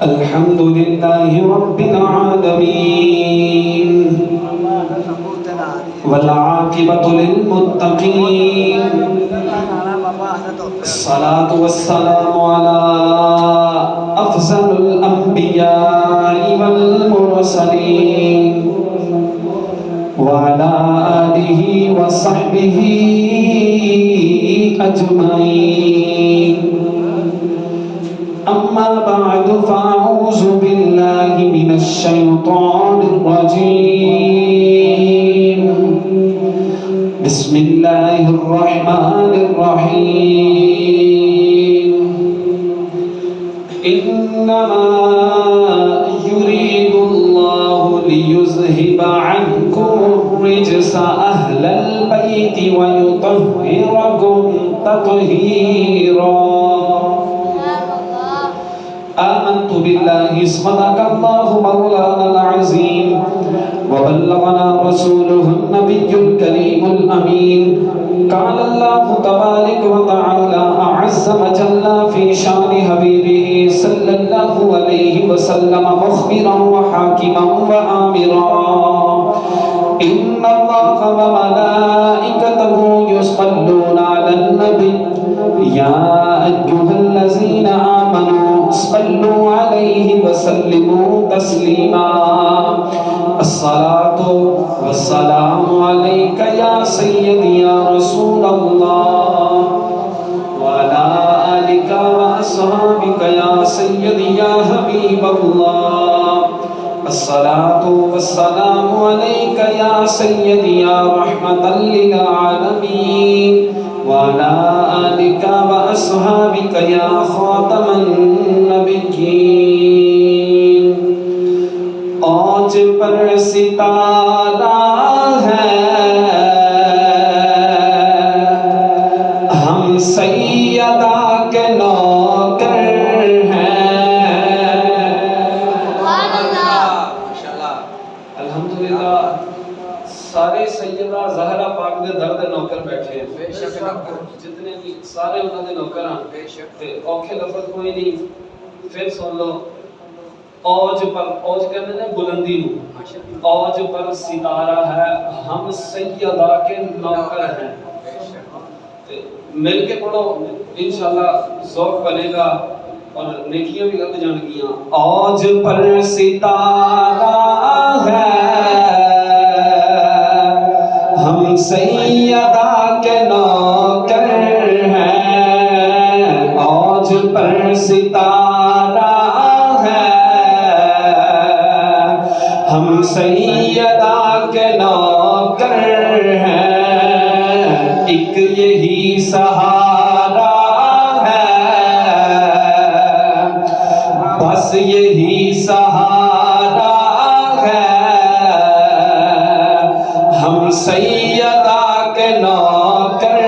الحمد لله رب العالمين والعاقبة للمتقين الصلاة والسلام على أفضل الأنبياء والمرسلين وعلى آله وصحبه أجمعين أما بعد فأعوذ بالله من الشيطان الرجيم بسم الله الرحمن الرحيم إنما يريد الله ليذهب عنكم الرجس أهل البيت ويطهركم تطهيرا آمنت بالله صدق الله مولانا العظيم وبلغنا رسوله النبي الكريم الأمين قال الله تبارك وتعالى أعز وجل في شان حبيبه صلى الله عليه وسلم مخبرا وحاكما وآمرا إن الله وملائكته يصلون على النبي يا أيها الذين آمنوا صلوا عليه وسلموا تسليما الصلاة والسلام عليك يا سيدي يا رسول الله وعلى آلك وأصحابك يا سيدي يا حبيب الله الصلاة والسلام عليك يا سيدي يا رحمة للعالمين وعلى آلك وأصحابك يا خاتم النبيين آج پر ستارہ ہے ہم سیدہ کے نوکر ہیں الحمدللہ سارے سیدہ زہرا پاک دے درد نوکر بیٹھے ہیں جتنے بھی سارے انہوں نے نوکر ہیں اوکھے لفظ کوئی نہیں پھر سن لو اوج پر اوج کہنے نے بلندی نو اوج پر ستارہ ہے ہم سیدہ کے نوکر ہیں مل کے پڑھو انشاءاللہ ذوق بنے گا اور نیکیاں بھی لگ جان گیاں اوج پر ستارہ ہے ہم سیدہ کے نوکر ہیں اوج پر ستارہ ہم سیدہ کے نوکر ہیں ایک یہی سہارا ہے بس یہی سہارا ہے ہم سیدہ کے نوکر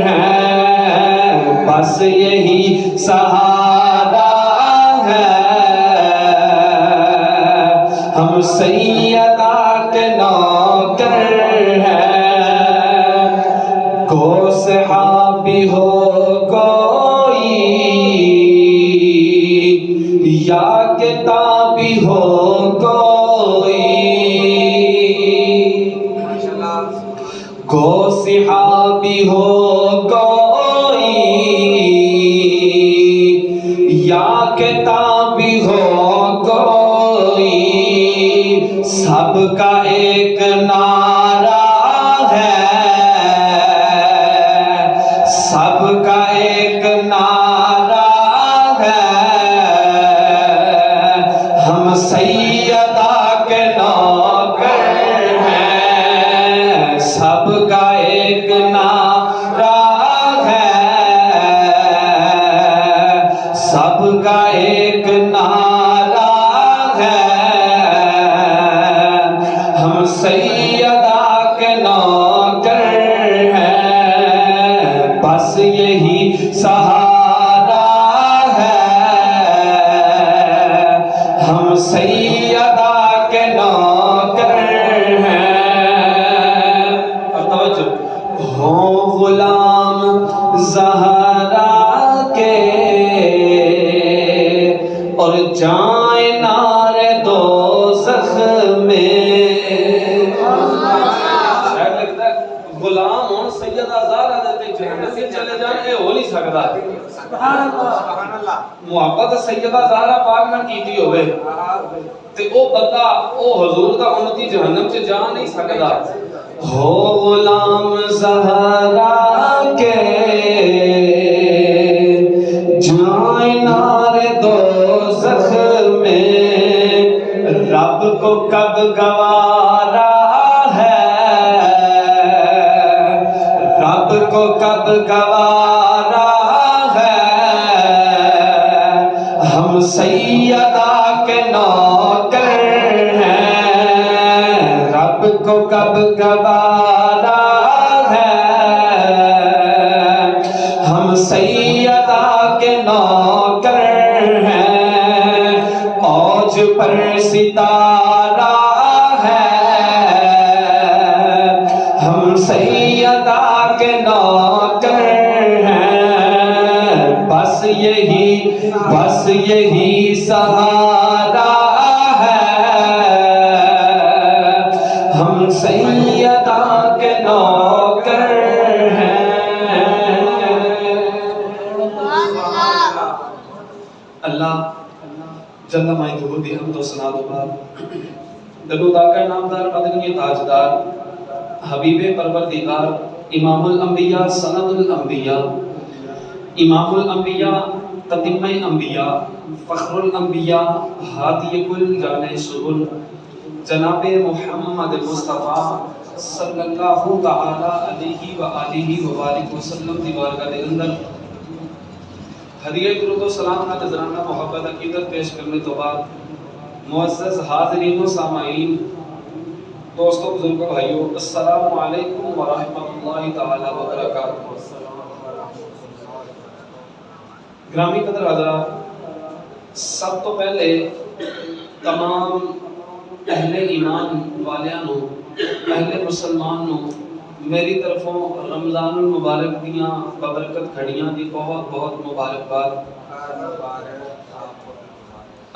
ہیں بس یہی سہارا ہے ہم سیدہ کے نوکر ہیں کو صحابی ہو کوئی یا کتابی ہو کوئی کو صحابی ہو کوئی یا کتابی ہو کوئی سب کا ایک نعرہ ہے سب کا ایک نعرہ ہے ہم سیدہ کے نوکر ہیں سب کا ایک نعرہ ہے سب کا ایک نعرہ ہے ہم سیدہ کے نوکر ہیں بس یہی سہارا ہے ہم سیدہ کے نوکر ہیں ہوں غلام زہرا کے جائیں نار دوزخ میں. شاید لگتا ہے غلام ہون سیدہ زہرا دے جہنم میں چلے جان اے ہو نہیں سکتا. سبحان اللہ. محبت سیدہ زہرا پاک نہ کیتی ہوئے تے او بندہ او حضور دا امتی جہنم چ جا نہیں سکدا. ہو غلام زہرا کے جائیں نار دوزخ میں، رب کو کب گوارا ہے، رب کو کب گوارا ہے، ہم سیدہ کے نوکر ہیں، رب کو کب گوارا ہے، ہم سیدہ کے نوکر ہیں، اوج پر ستارہ ہے، ہم سیدہ کے نوکر ہیں، بس یہی سہارا ہے، ہم سیدہ کے نوکر ہیں. اللہ جل مجدہ دی حمد و ثنا و بعد دلو داکر نامدار مدنی تاجدار حبیب پروردگار امام الانبیاء سند الانبیاء امام الانبیاء تتمہ انبیاء فخر الانبیاء ہادی کل جانے سبل جناب محمد مصطفیٰ صلی اللہ تعالی علیہ وآلہ وبارک وسلم دی بارگاہ دے اندر ہدیہ درود و سلام کا نذرانہ محبت عقیدت پیش کرنے تو بعد معزز حاضرین و سامعین، دوستوں بزرگوں بھائیوں، السلام علیکم ورحمۃ اللہ تعالی وبرکاتہ. گرامی قدر حضرات، سب تو پہلے تمام اہل ایمان والیاں نو، اہل مسلمان نو میری طرفوں رمضان المبارک دیاں ببرکت گھڑیاں دی بہت بہت مبارکباد.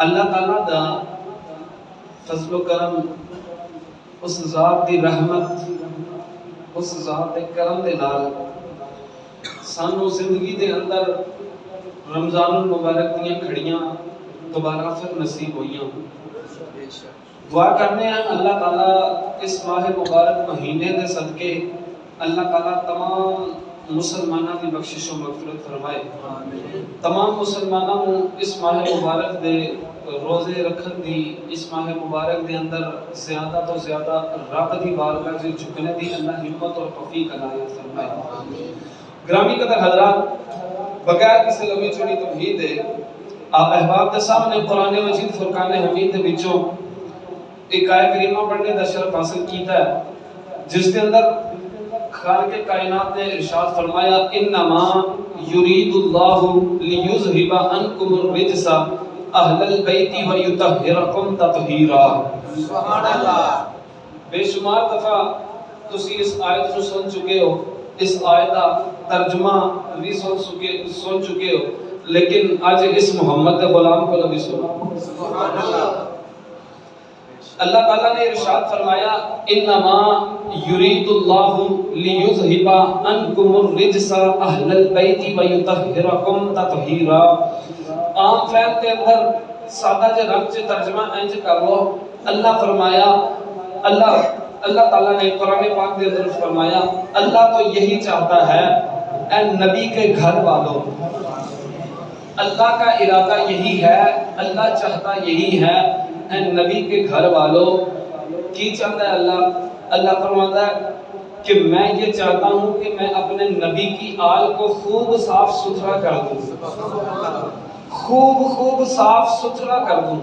اللہ تعالیٰ دا فضل و کرم، اس ذات دی رحمت، اس ذات دے کرم دے نال سانو زندگی دے اندر رمضان المبارک دیاں گھڑیاں دوبارہ پھر نصیب ہوئیاں. دعا کرنے ہیں اللہ تعالیٰ اس ماہ مبارک مہینے دے صدقے اللہ تعالیٰ تمام مسلمانوں کی بخشش و مغفرت فرمائے. تمام مسلمانوں کو اس ماہ مبارک دے روزے رکھن دی، اس ماہ مبارک دے اندر زیادہ تو زیادہ رب دی بارگاہ سے جھکنے دی اللہ ہمت اور توفیق عنایت فرمائے. گرامی قدر حضرات، بغیر کسی لمبی چوڑی تمہید ہے آپ احباب کے سامنے قرآن مجید فرقان حمید دے وچوں ایک آیت کریمہ پڑھنے دا شرف حاصل کیتا ہے، جس کے اندر خالق کائنات نے ارشاد فرمایا انما یرید اللہ لیذھب عنکم الرجس اہل البیت ویطہرکم تطہیرا. سبحان اللہ. بے شمار دفعہ تسی اس آیت کو سن چکے ہو، اس آیت کا ترجمہ بھی سن چکے ہو، لیکن آج اس محمد غلام کو بھی سنو. سبحان اللہ. اللہ تعالیٰ نے ارشاد فرمایا انما یرید اللہ لیذھب عنکم الرجس اہل البیت ویطہرکم تطہیرا. عام فہم کے اندر سادہ جے رنگ سے ترجمہ انج کر لو. اللہ فرمایا، اللہ تعالیٰ نے قرآن پاک کے اندر فرمایا اللہ تو یہی چاہتا ہے اے نبی کے گھر والوں، اللہ کا ارادہ یہی ہے، اللہ چاہتا یہی ہے اے نبی کے گھر والوں. کی چاہتا ہے اللہ فرماتا ہے کہ میں یہ چاہتا ہوں کہ میں اپنے نبی کی آل کو خوب صاف ستھرا کر دوں، خوب صاف ستھرا کر دوں.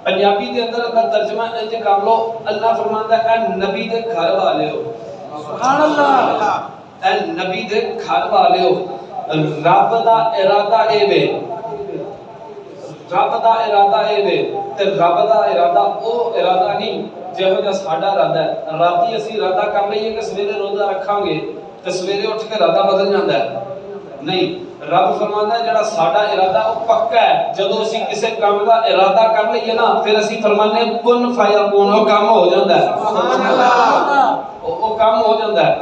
پنجابی دے اندر ترجمہ انج کر لو، اللہ فرماتا ہے اے نبی دے گھر والے ہو. سبحان اللہ. اے نبی دے گھر والے ہو. رب دا ارادہ اے وے، رب دا ارادہ اے وے تے رب دا ارادہ او ارادہ نہیں جہو جا ساڈا ارادہ ہے. راتی اسی ارادہ کر لئیے کہ سویرے روزہ رکھاں گے تے سویرے اٹھ کے ارادہ بدل جاندا ہے. نہیں، رب فرماتا ہے جڑا ساڈا ارادہ وہ پکا ہے، جدوں اسی کسے کام دا ارادہ کر لئیے نا پھر اسی فرمانے کن فیکون، وہ کام ہو جاندا ہے، سبحان اللہ، وہ کام ہو جاندا ہے۔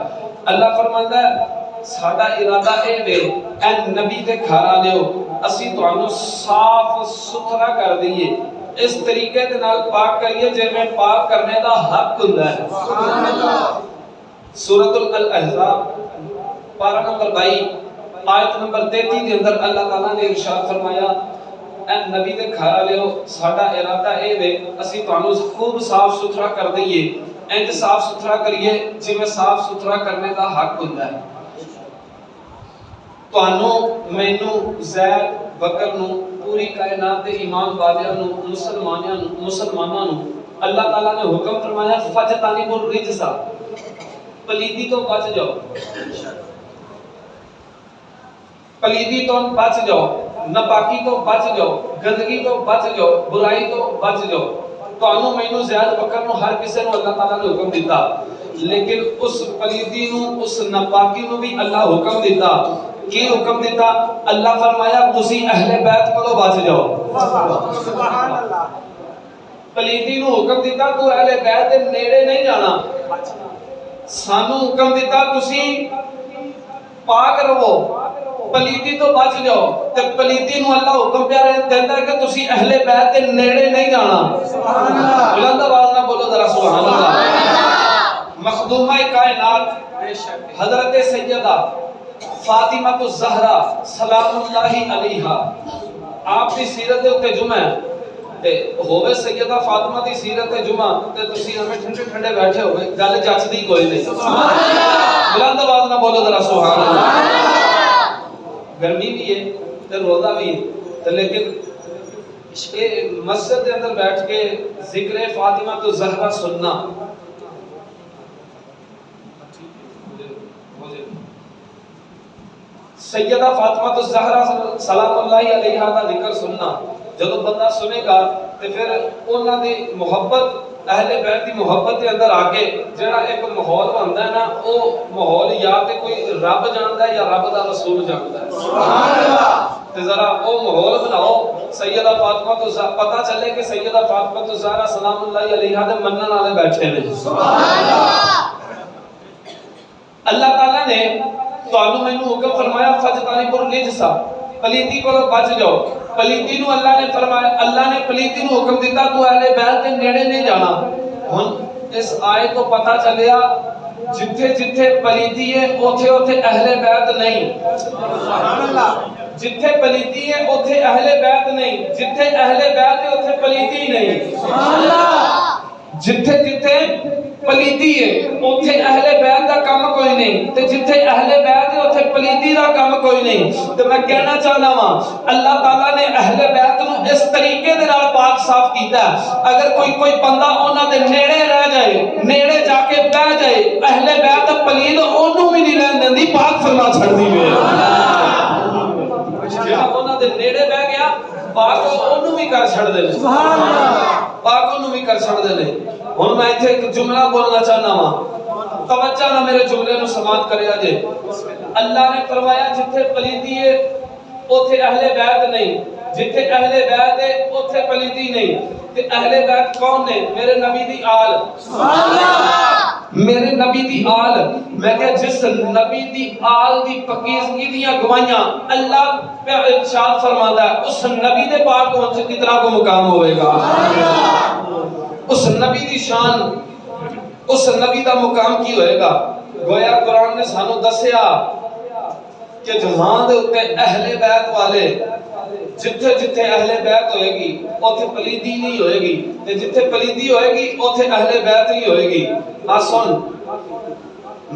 اللہ فرماتا ہے ساڈا ارادہ اے وے اے نبی دے گھر والےو اسی تانوں صاف ستھرا کر دئیے، اس طریقے دے نال پاک کریے جویں پاک کرنے دا حق ہوندا ہے، سبحان اللہ۔ سورۃ الاحزاب پارہ نمبر 22 آیت نمبر 33 دے اندر اللہ تعالیٰ نے ارشاد فرمایا اے نبی دے گھر والےو ساڈا ارادہ اے وے اسی تانوں خوب صاف ستھرا کر دئیے، انج صاف ستھرا کریے جویں صاف ستھرا کرنے دا حق ہوندا ہے۔ تانوں مینوں زید بکر نو پوری کائنات دے ایمان والیاں نو مسلماناں نو اللہ تعالیٰ نے حکم فرمایا فجتنبوا الرجس، پلیدی تو بچ جاؤ، پلیدی تو بچ جاؤ، ناپاکی تو بچ جاؤ، گندگی تو بچ جاؤ، برائی تو بچ جاؤ۔ تانوں مینوں زید بکر نو ہر کسے نو اللہ تعالیٰ نے حکم دیتا، لیکن اس پلیدی نو اس ناپاکی نو بھی اللہ حکم دیتا۔ کی حکم دیتا؟ اللہ فرمایا تسی اہل بیت کو بچ جاؤ، سبحان اللہ۔ پلیدی نو حکم دیتا تو اہل بیت دے نیڑے نہیں جانا، سانو حکم دیتا تسی پاک رہو، پلیدی تو بچ جاؤ، تے پلیدی نو اللہ حکم پیا دیندا ہے کہ تسی اہل بیت دے نیڑے نہیں جانا، سبحان اللہ۔ بلند آواز نہ بولو ذرا سبحان اللہ۔ مخدومہ کائنات حضرت سیدہ فاطمہ الزہرا سلام اللہ علیہا، آپ دی سیرت دے اوتے جمعہ تے ہووے سیدہ فاطمہ دی سیرت جمعہ تے تسی ہمیں ٹھنڈے ٹھنڈے بیٹھے ہوئے گل جچدی کوئی نہیں، سبحان اللہ۔ بلند آواز نہ بولو ذرا سبحان اللہ۔ گرمی بھی ہے تے روزہ بھی ہے تے لیکن مسجد دے اندر بیٹھ کے ذکر فاطمہ الزہرا سننا، سیدہ فاطمہ الزہرا سلام اللہ علیہا دا ذکر سننا، جدو بندہ سنے گا تے پھر انہاں دی محبت اہل بیت دی محبت دے اندر آکے جڑا ایک ماحول بندا ہے نا، او ماحول یا تے کوئی رب جاندا ہے یا رب دا رسول جاندا ہے، سبحان اللہ۔ تے ذرا او ماحول بناؤ سیدہ فاطمہ تو پتہ چلے کہ سیدہ فاطمہ الزہرا سلام اللہ علیہا دے منن والے بیٹھے نے، سبحان اللہ۔ اللہ تعالیٰ نے تانوں مینوں حکم فرمایا فجتنبوا الرجس، پلیدی کو بچ جاؤ، پلیدی نو اللہ نے فرمایا، اللہ نے پلیدی نو حکم دیتا تو اہل بیت دے نیڑے نہیں جانا۔ ہن اس آیت تو پتہ چلیا جتھے جتھے پلیدی ہے اوتھے اوتھے اہل بیت نہیں، سبحان اللہ۔ جتھے پلیدی ہے اوتھے اہل بیت نہیں، جتھے اہل بیت ہے اوتھے پلیدی نہیں، سبحان اللہ۔ جتھے جتھے پلیدی ہے اوتھے اہل بیت دا کام کوئی نہیں، تے جتھے اہل بیت ہے اوتھے پلیدی دا کام کوئی نہیں۔ تے میں کہنا چاہنا ہاں اللہ تعالیٰ نے اہل بیت نو اس طریقے دے نال پاک صاف کیتا ہے، اگر کوئی بندہ انہاں دے نیڑے رہ جائے، نیڑے جا کے بیٹھ جائے، اہل بیت پلید اونوں بھی نہیں رہن دیندی، پاک فرما چھڑدی وے، جڑا انہاں دے نیڑے بیٹھ گیا پاک اونوں بھی کر چھڑ دے، سبحان اللہ، پاک اونوں بھی کر چھڑ دے۔ ہن میں ایتھے ایک جملہ بولنا چاہنا ہاں، توجہ نہ میرے جملے نو سماعت کریا جے۔ اللہ نے فرمایا جتھے پلیدی ہے اوتھے اہل بیت نہیں، جتھے اہل بیت ہے اوتھے پلیدی نہیں، تے اہل بیت کون نے؟ میرے نبی دی آل، سبحان اللہ، میرے نبی دی آل۔ میں کہ جس نبی دی آل دی پاکیزگی دیاں گواہیاں اللہ پہ ارشاد فرماتا ہے، اس نبی دے پاک پہنچ کتنا کو مقام ہوئے گا، اس نبی دی شان، اس نبی دا مقام کی ہوئے گا۔ گویا قرآن نے سانو دسیا کہ جہاں دے اتے اہل بیت والے جتھے جتھے اہل بیت ہوئے گی اوتھے پلیدی نہیں ہوئے گی، تے جتھے پلیدی ہوئے گی اوتھے اہل بیت نہیں ہوئے گی۔ سن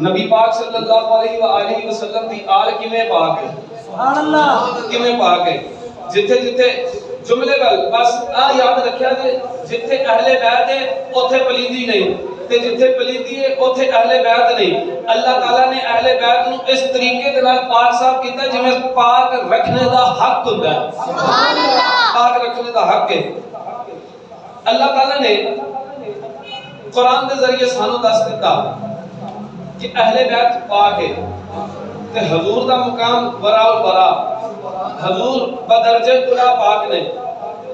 نبی پاک صلی اللہ علیہ وآلہ وسلم دی آل کیویں پاک ہے، سبحان اللہ، کیویں پاک ہے۔ جتھے جتھے جملے گل بس یاد رکھیا جے جتھے اہل بیت ہے اوتھے پلیدی نہیں، تے جتھے پلیدی ہے اوتھے اہل بیت نہیں۔ اللہ تعالیٰ نے اہل بیت نو اس طریقے دے نال پاک صاف کیتا جویں پاک رکھنے دا حق ہوندا ہے، سبحان اللہ، پاک رکھنے دا حق ہے۔ اللہ تعالیٰ نے قرآن دے ذریعے سانو دس دیتا کہ اہل بیت پاک ہے، تے حضور دا مقام برا البرا، حضور بدرجے بلا پاک نے،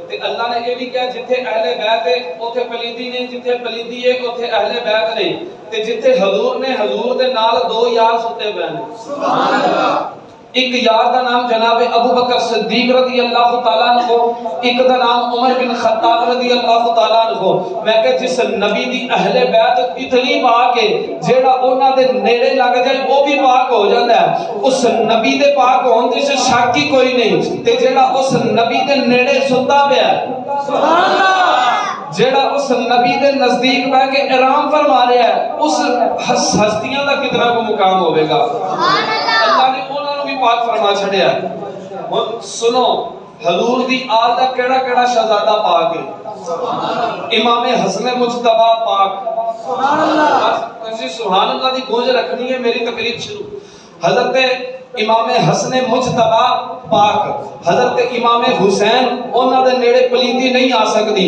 تے اللہ نے یہ بھی کہا جتھے اہل بیت ہے اوتھے پلیدی نہیں، جتھے پلیدی ہے اوتھے اہل بیت نہیں، تے جتھے حضور نے حضور دے نال دو یار ستے پے نے، سبحان اللہ۔ ایک یار دا نام جناب ابو بکر صدیق رضی اللہ تعالیٰ عنہ، ایک دا نام عمر بن خطاب رضی اللہ تعالیٰ عنہ۔ میں کہ جس نبی دی اہل بیت اتنی پاک ہے جیڑا انہاں دے نیڑے لگ جائے وہ بھی پاک ہو جاتا ہے، اس نبی دے پاک ہون دی سے شک ہی کوئی نہیں، تے جیڑا اس نبی دے نیڑے ستا پیا ہے، سبحان اللہ، جیڑا اس نبی دے نزدیک بیٹھ کے آرام فرما رہا ہے، اس ہستیاں دا کتنا کو مقام ہوے گا، سبحان اللہ۔ اللہ نے انہاں نوں بھی پاک فرما چھڑیا ہے۔ ہن سنو حضور دی آل دا کیڑا کیڑا شہزادہ پاک ہے؟ امام حسن مجتبی پاک، سبحان اللہ۔ سبحان اللہ دی گونج رکھنی ہے میری تقریر شروع۔ حضرت امام حسن مجتبی پاک، حضرت امام حسین انہاں دے نیڑے پلیندی نہیں آ سکدی،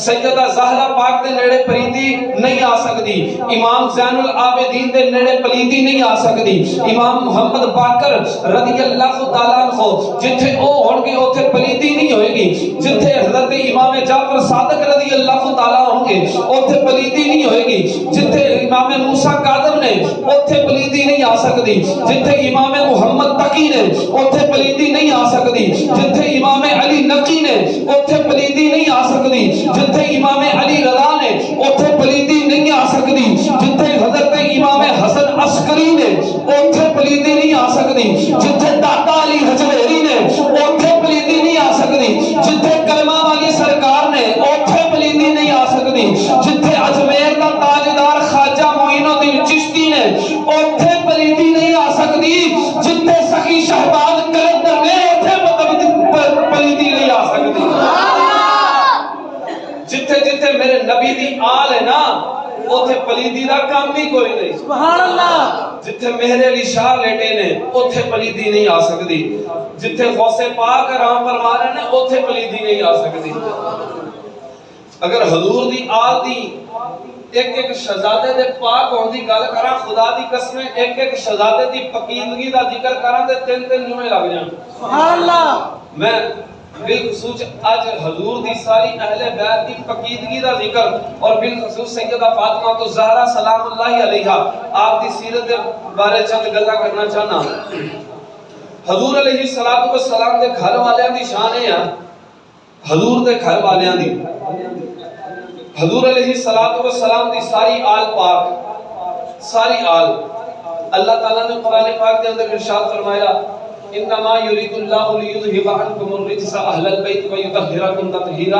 سیدہ زہرا پاک دے نیڑے پلیندی نہیں آ سکدی، امام زین العابدین دے نیڑے پلیندی نہیں آ سکدی، امام محمد باقر رضی اللہ تعالیٰ عنہ جتھے او ہون گے اوتھے پلیندی نہیں ہوئے گی، جتھے حضرت امام جعفر صادق رضی اللہ تعالیٰ ہوں گے اوتھے پلیندی نہیں ہوئے گی، جتھے امام موسیٰ کاظم نے اوتھے پلیندی نہیں آ سکدی، جتھے امام محمد تقی نے اوتھے پلیندی نہیں آ سکدی، جتھے امام علی نقی نے اوتھے پلیندی نہیں آ سکدی، جتھے امام علی رضا نے اوتھے پلیندی نہیں آ سکدی، جتھے حضرت امام حسن عسکری نے اوتھے پلیندی نہیں آ سکدی، جتھے داتا علی حجویری نے اوتھے پلیندی نہیں آ سکدی، جتھے کلمہ والی سرکار نے اوتھے پلیندی نہیں آ سکدی، جتھے اجمیر دا تاجدار خواجہ معین الدین چشتی نے اوتھے پلیندی نہیں آ سکدی، جتھے سخی شہباز کلندر نے اوتھے پلیندی نہیں آ سکدی، جتھے جتھے میرے نبی دی آل ہے نا اوتھے پلیندی دا کام بھی کوئی نہیں، سبحان اللہ۔ جتھے مہر علی شاہ لیٹے نے اوتھے پلیندی نہیں آ سکدی، جتھے غوث پاک آرام فرما رہے نے اوتھے پلیندی نہیں آ سکدی۔ اگر حضور دی آل دی ایک ایک شہزادے دے پاک ہون دی گل کراں، خدا دی قسم ایک ایک شہزادے دی پکیدگی دا ذکر کراں تے تین تین جمعے لگ جان، سبحان اللہ۔ میں بالخصوص آج حضور دی ساری اہل بیت دی پکیدگی دا ذکر اور بالخصوص سیدہ فاطمہ الزہرا سلام اللہ علیہا آپ دی سیرت دے بارے چند گلاں کرنا چاہنا۔ حضور علیہ السلام دے گھر والیاں دی شان ہے، حضور دے گھر والیاں دی، حضور علیہ السلام دی ساری آل پاک، ساری آل اللہ تعالیٰ نے قرآن پاک دے اندر ارشاد فرمایا انما یرید اللہ لیذھب عنکم الرجس اہل البیت ویطہرکم تطہیرا،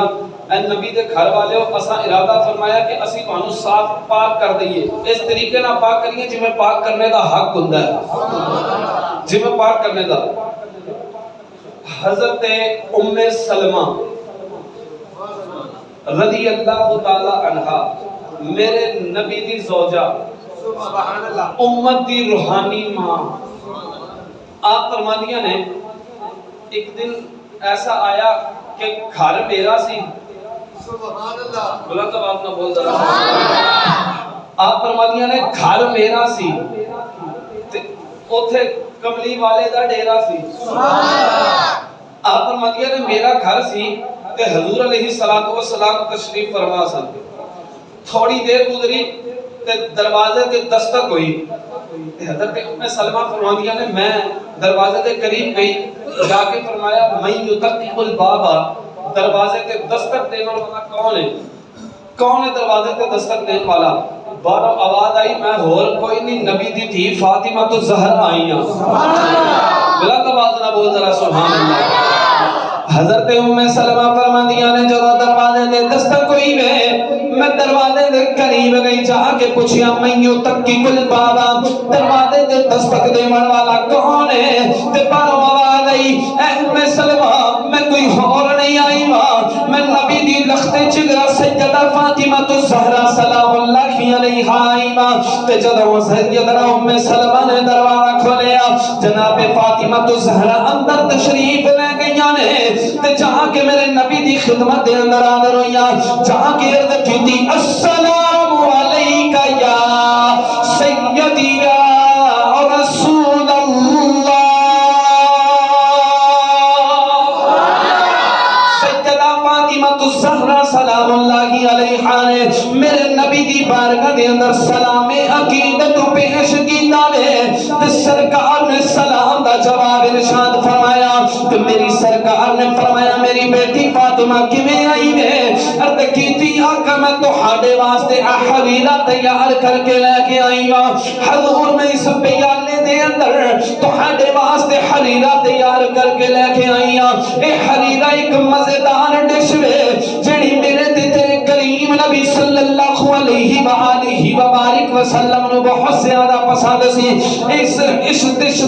اے نبی دے گھر والے ہو اساں ارادہ فرمایا کہ اسی تانوں صاف پاک کر دئیے، اس طریقے نہ پاک کریے جویں پاک کرنے دا حق ہوندا ہے، جویں پاک کرنے دا۔ حضرت ام سلمہ رضی اللہ تعالی عنہا میرے نبی دی زوجہ، سبحان اللہ، امت دی روحانی ماں، آپ فرماندیاں نے ایک دن ایسا آیا کہ گھر میرا سی، سبحان اللہ، بلند آواز نہ بول رہا، سبحان اللہ، آپ فرماندیاں نے گھر میرا سی تے اوتھے کملی والے دا ڈیرا سی، سبحان اللہ، آپ فرماندیاں نے میرا گھر سی کہ حضور علیہ السلام تشریف فرما سن، تھوڑی دیر گزری تے دروازے تے دستک ہوئی، حضرت ام سلمہ فرماندیاں نے میں دروازے دے قریب گئی، جا کے فرمایا من یطرق البابا، دروازے تے دستک دینے والا کون ہے؟ کون ہے دروازے تے دستک دینے والا؟ باہروں آواز آئی میں ہور کوئی نہیں نبی دی تھی فاطمہ الزہرا آئی ہیں، سبحان اللہ، بلند آواز نہ بول ذرا سبحان اللہ۔ حضرت ام سلمہ فرماندیاں نے جب دروازے دے دستک ہوئی میں دروازے دے قریب گئی، جا کے پوچھیا من یطرق البابا، دروازے دے دستک دینے والا کون ہے؟ تے باہروں آواز آئی اے ام سلمہ میں کوئی اور نہیں آئی ماں، میں نبی دی لخت جگرا سیدہ فاطمہ الزہرا سلام اللہ علیہا آئی ماں، تے جدوں سیدہ ام سلمہ نے دروازہ کھولیا جناب فاطمہ الزہرا اندر تشریف لے گئیاں نے، تے جہاں کے میرے نبی دی خدمت دے اندر حاضر ہوئیاں، جہاں کی عرض کیتی السلام علیکہ یا سیدی یا رسول الزہرا سلام اللہ علیہا نے میرے نبی دی بارگاہ دے اندر سلام عقیدت پیش کیتا وے تے سرکار نے سلام دا جواب ارشاد فرمایا تے میری سرکار نے فرمایا میری بیٹی فاطمہ کیویں آئی وے عرض کیتی آقا میں تہاڈے واسطے حریرہ تیار کر کے لے کے آئی ہاں حضور میں اس پیالے دے اندر تہاڈے واسطے حریرہ تیار کر کے لے کے آئی ہاں اے حریرہ ایک مزیدار ڈش وے جڑی میرے تے تیرے کریم نبی صلی اللہ علیہ وآلہ وبارک وسلم نو بہت زیادہ پسند سی اس ڈش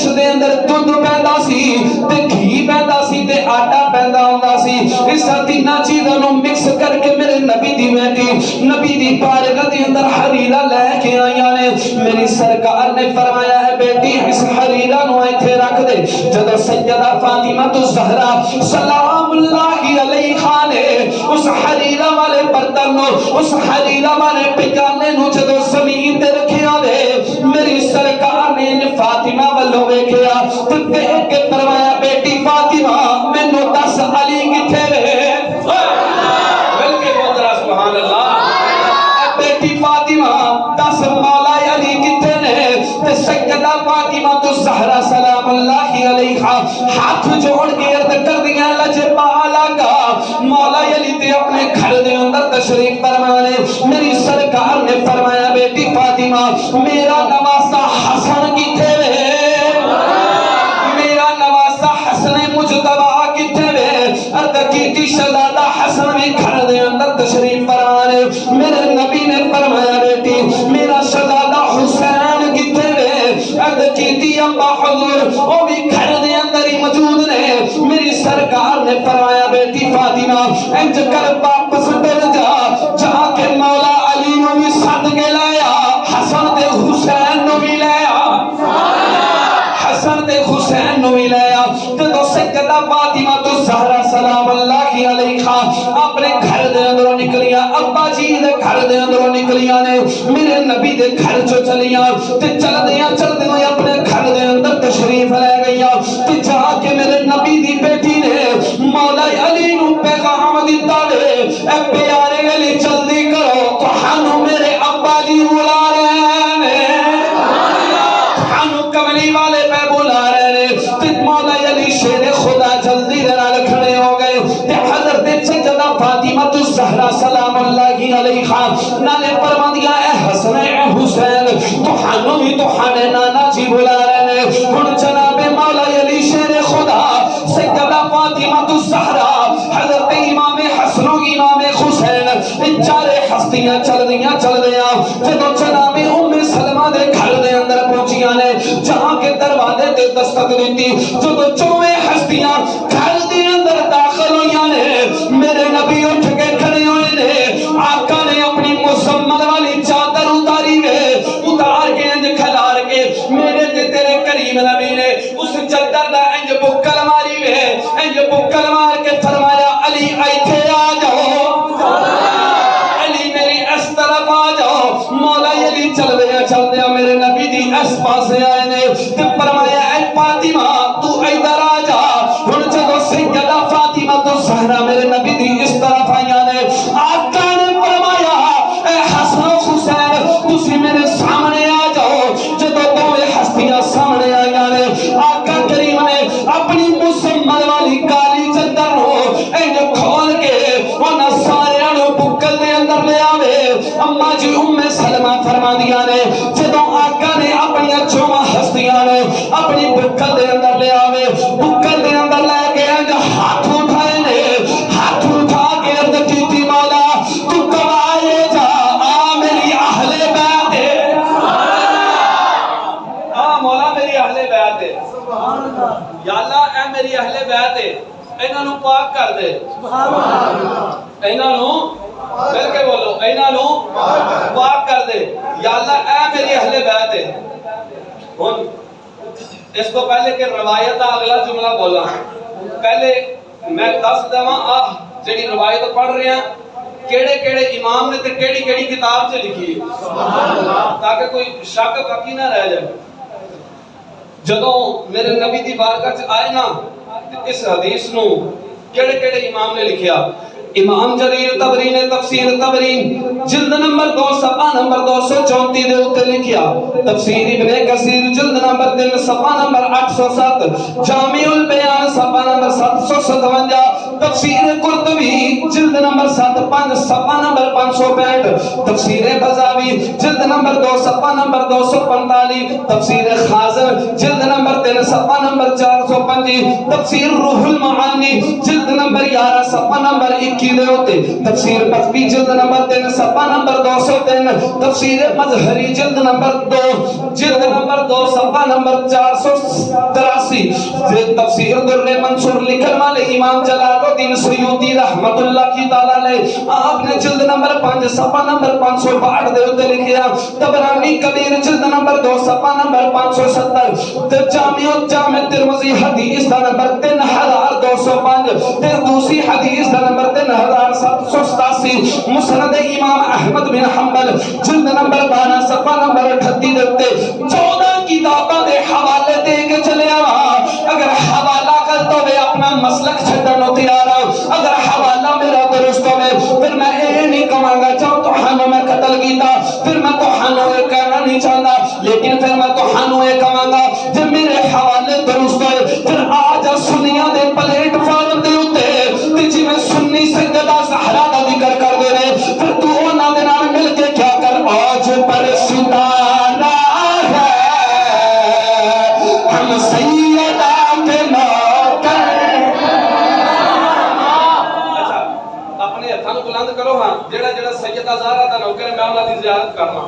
دے اندر دودھ پیندا سی تے گھی پیندا سی تے آٹا پیندا ہوندا سی اس تیناں چیزاں نو مکس کر کے میرے نبی دی بیٹی نبی دی بارگاہ دے اندر حریرہ لے کے آئیاں نے میری سرکار نے فرمایا ہے بیٹی اس حریرہ نو ایتھے رکھ دے جدو سیدہ فاطمہ الزہرا سلام اللہ علیہا نے اس حریرہ والے برتن نو اس حریرہ والے پیالے نو جدو زمین تے رکھیا وے میری سرکار نے فاطمہ والو ویکھیا تے دیکھ کے فرمایا بیٹی فاطمہ مینوں دس علی کتھے وے بلکہ بولدرا سبحان اللہ بیٹی فاطمہ دس مولا علی کتھے نے تے سیدہ فاطمہ الزہرا سلام اللہ علیہا ہاتھ جوڑ کے عرض کر دیا لجپالا کا مولا علی تے اپنے گھر دے اندر تشریف فرمانے میری سرکار نے فرمایا بیٹی فاطمہ میرا نواسا حسن کتھے وے میرا نواسا حسن مجتبی کتھے وے عرض کیتی شہزادہ حسن بھی گھر دے اندر تشریف فرمانے میرے نبی نے فرمایا بیٹی میرا شہزادہ حسین کتھے وے عرض کیتی ابا حضور وہ بھی گھر دے اندر ہی موجود نے میری سرکار نے فرمایا بیٹی فاطمہ انج کر واپس ڈر جا کے مولا علی نو بھی سد کے لایا حسن تے حسین نو بھی لایا حسن تے حسین نو بھی لایا تو سیدہ فاطمہ الزہرا سلام اللہ علیہا اپنے گھر دے اندروں نکلیاں ابا جی دے گھر دے اندروں نکلیاں نے میرے نبی دے گھر چو چلیاں تے چل دیاں اپنے گھر دے اندر تشریف لے گئیاں تے جا کے میرے نبی دی بیٹی نے مولا علی نو پیغام دیتا وے اے پیارے علی جلدی کرو تہانوں میرے ابا جی بلا رہے ہیں تہانوں کملی والے پہ بلا رہے ہیں تے مولا علی شیر خدا جلدی دے نال کھڑے ہو گئے تے حضرت سیدہ فاطمہ الزہرا سلام اللہ علیہا نالے فرما دیا اے حسن اے حسین تہانوں بھی تہانے نانا جی بلا رہے ہیں ہن جناب مولا علی شیر خدا سیدہ فاطمہ الزہرا حضرت امام حسن و امام حسین ان چارے ہستیاں چل دیاں جدو جناب ام سلمہ دے گھر دے اندر پہنچیاں نے جہاں کے دروازے تے دستک دیتی جدو چویں ہستیاں گھر دے اندر داخل ہوئیاں نے میرے نبی اٹھ کے کھڑے ہوئے نے آقا نے اپنی مسمل والی چادر اتاری وے اتار کے انج کھلار کے میرے تے تیرے کریم نبی نے اس چادر دا انج بکل ماری وے انج بکل مار کے فرمایا علی ایتھے آ جاؤ علی میری اس طرف آ جاؤ مولا علی چل دیا میرے نبی دی اس پاسے آئے نے تے فرمایا اے فاطمہ تو ادھر آ جا ہن جدو سیدہ فاطمہ الزہرا میرے نبی دی اس طرف آئیاں نے آقا نے فرمایا اے حسن و حسین تسی میرے سامنے آ جاؤ جدو دوے ہستیاں سامنے آئیاں نے آقا کریم نے اپنی مسمل والی کالی چادر نو انج کھول کے انہاں سارے نو بکل دے اندر لے آوے اما جی ام سلمہ فرما دیا نے جدو آقا نے اپنی چوواں ہستیاں نو اپنی بکل دے اندر لے آوے بکل دے اندر لے کے انج ہاتھ اٹھائے نے ہاتھ اٹھا کے عرض کیتی مولا تو گوائے جا آ میری اہل بیت مولا میری اہل بیت یا اللہ اے میری اہل بیت انہاں نو پاک کر دے انہاں نو مل کے بولو انہاں نو پاک کر دے یا اللہ اے میری اہل بیت ہن اس کو پہلے کہ روایت اگلا جملہ بولا پہلے میں دس دواں آہ جڑی روایت پڑھ رہے ہیں کیڑے کیڑے امام نے تے کیڑی کیڑی کتاب چ لکھی تاکہ کوئی شک باقی نہ رہ جائے جدوں میرے نبی دی بارگاہ چ آئے نا اس حدیث نو کیڑے کیڑے امام نے لکھیا؟ امام جریر تبری نے تفسیر تبری جلد نمبر 2 صفحہ نمبر 234 دے اوتے لکھیا، تفسیر ابن کثیر جلد نمبر 3 صفحہ نمبر 807، جامع البیان صفحہ نمبر 757، تفسیر قرطبی جلد نمبر 7 صفحہ نمبر 565، تفسیر بزاوی جلد نمبر 2 صفحہ نمبر 245، تفسیر خازن جلد نمبر 3 صفحہ نمبر 405، تفسیر روح المعانی جلد نمبر 11 صفحہ نمبر 21 دے ہوتے، تفسیر بزبی جلد نمبر 3 صفحہ نمبر 203، تفسیر مظہری جلد نمبر 2 صفحہ نمبر 483، تفسیر در منصور لکھن والے امام جلال الدین سیوطی رحمت اللہ کی تعالی علیہ، آپ نے جلد نمبر 5 صفحہ نمبر 562 دے ہوتے لکھیا، طبرانی کبیر جلد نمبر 2 صفحہ نمبر 570، جامع ترمذی حدیث دا نمبر 3205، دوسری حدیث دا نمبر 3787، مسند امام احمد بن حنبل جلد نمبر 12 صفحہ نمبر 38 دیتے 14 کتاباں دے حوالے دے کے چلے آوا، اگر حوالہ کر تو میں اپنا مسلک چھڈن تیار ہوں، اگر حوالہ میرا درست ہوے پھر میں اے نہیں کہاں گا چاہو تو ہنو میں قتل کیتا، پھر میں تو ہنو یہ کہنا نہیں چاہتا، لیکن پھر میں تو ہنو یہ کہاں گا جب میرے حوالے درست ہوئے پھر آجا سنیاں دے پلیٹ فارم دے ہوتے جی میں سنی سیدہ زہرا دا ذکر کر دے رہے، پھر تو اونا دے نام مل کے کیا کر آج پر ستارہ ہے ہم سیدہ کے نوکر۔ اچھا اپنے ہتھاں بلند کرو، ہاں جڑا جڑا سیدہ زہرا دا نوکر ہے میں انہاں دی زیارت کرنا۔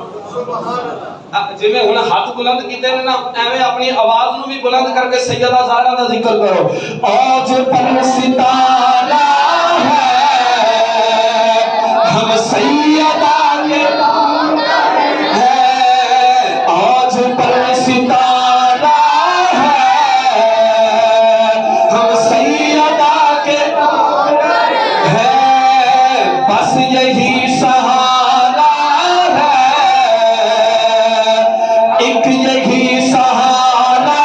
جی میں ہن ہاتھ بلند کیتے نے نا ایویں اپنی آواز نو بھی بلند کر کے سیدہ زہرا دا ذکر کرو، آج پر ستارہ ہے ہم سیدہ کے نوکر ہیں، آج پر ستارہ ہے ہم سیدہ کے نوکر ہیں، بس یہی سہارا ہے، ایک یہی سہارا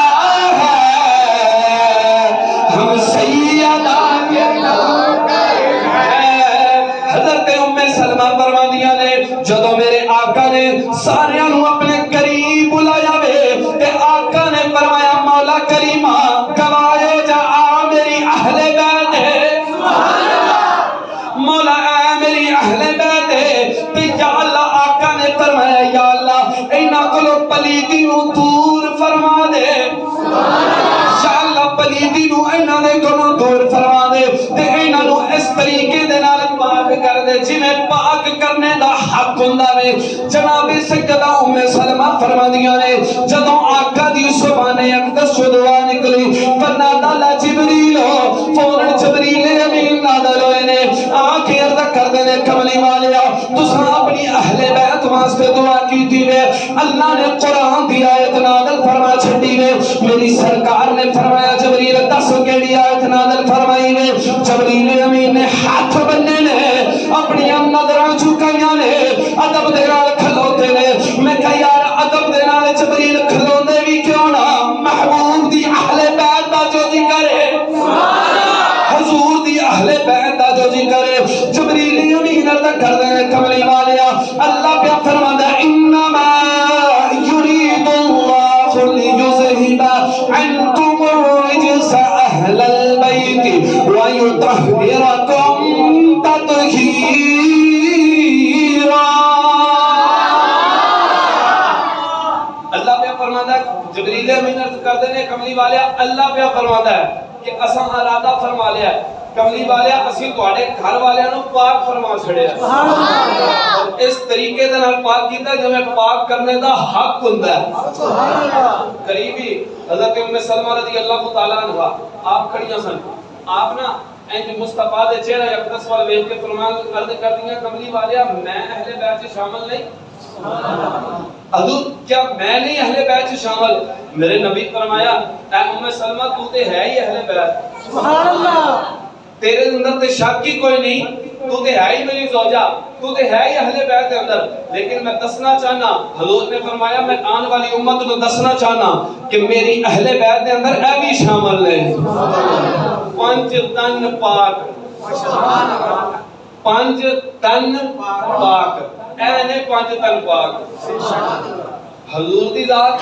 ہے ہم سیدہ کے نوکر ہیں۔ حضرت ام سلمہ فرماندیاں نے جدو میرے آقا نے ساریاں نو اپنے قریب بلایا وے تے آقا نے فرمایا مولا کریمہ گوائے جا میری اہل بیت ہے، مولا اے میری اہل بیت ہے، تے یا اللہ آقا نے فرمایا یا اللہ انہاں کولوں پلیدی نو دور فرما دے، یا اللہ پلیدی نو انہاں دے کولوں دور فرما دے تے انہاں نو اس طریقے دے نال پاک کر دے جویں پاک کرنے دا حق ہوندا وے۔ جناب سیدہ ام سلمہ فرماندیاں نے جدوں آقا دی زبان اقدس دعا نکلی فنادى جبریل، فوراً جبریل امین نازل ہوئے نے آ کے عرض کر دے نے کملی والیا تساں اپنی اہل بیت واسطے دعا کیتی وے، اللہ نے قرآن دی آیت نازل فرما چھڈی وے، میری سرکار نے فرمایا جبریل دس کیڑی آیت نازل فرمائی وے، جبریل امین نے ہاتھ بننے نے اپنی نظراں جھکائیاں نے ادب دے نال کھلوتے نے، میں کہا یار ادب دے نال جبریل کھلوندے بھی کیوں نہ، محبوب دی اہل بیت دا جو ذکر ہے، حضور دی اہل بیت دا جو ذکر ہے، جبریل امین عرض کر دے کملی والیا اللہ پہ فرماتا انما یرید اللہ لیذہب عنکم الرجس اہل البیت ویطہرکم تطہیرا۔ اللہ پہ فرماتا ہے جبریل امین عرض کر دے کملی والیا اللہ پہ فرماتا ہے کہ اساں ارادہ فرما لیا ہے کملی والیا اسی تواڈے گھر والیاں نو پاک فرما چھڑیا سبحان اللہ، اس طریقے دے نال پاک کیتا جویں پاک کرنے دا حق ہوندا ہے سبحان اللہ۔ قریبی حضرت ام سلمہ رضی اللہ تعالی عنہا آپ کھڑیاں سن، آپ نا انج مصطفیٰ دے چہرہ اقدس وال ویکھ کے فرمان عرض کر دیاں کملی والیا میں اہل بیت وچ شامل نہیں، حضور کیا میں نہیں اہل بیت وچ شامل؟ میرے نبی فرمایا اے ام سلمہ تو تے ہے ہی اہل بیت سبحان اللہ، تیرے اندر تے شک کی کوئی نہیں، تو تے ہے ہی میری زوجہ، تو تے ہے ہی اہل بیت کے اندر، لیکن میں دسنا چاہنا حضور نے فرمایا میں آن والی امت کو دسنا چاہنا کہ میری اہل بیت کے اندر اے بھی شامل ہے، پانچ تن پاک پانچ تن پاک اے نے پانچ تن پاک حضور دی ذات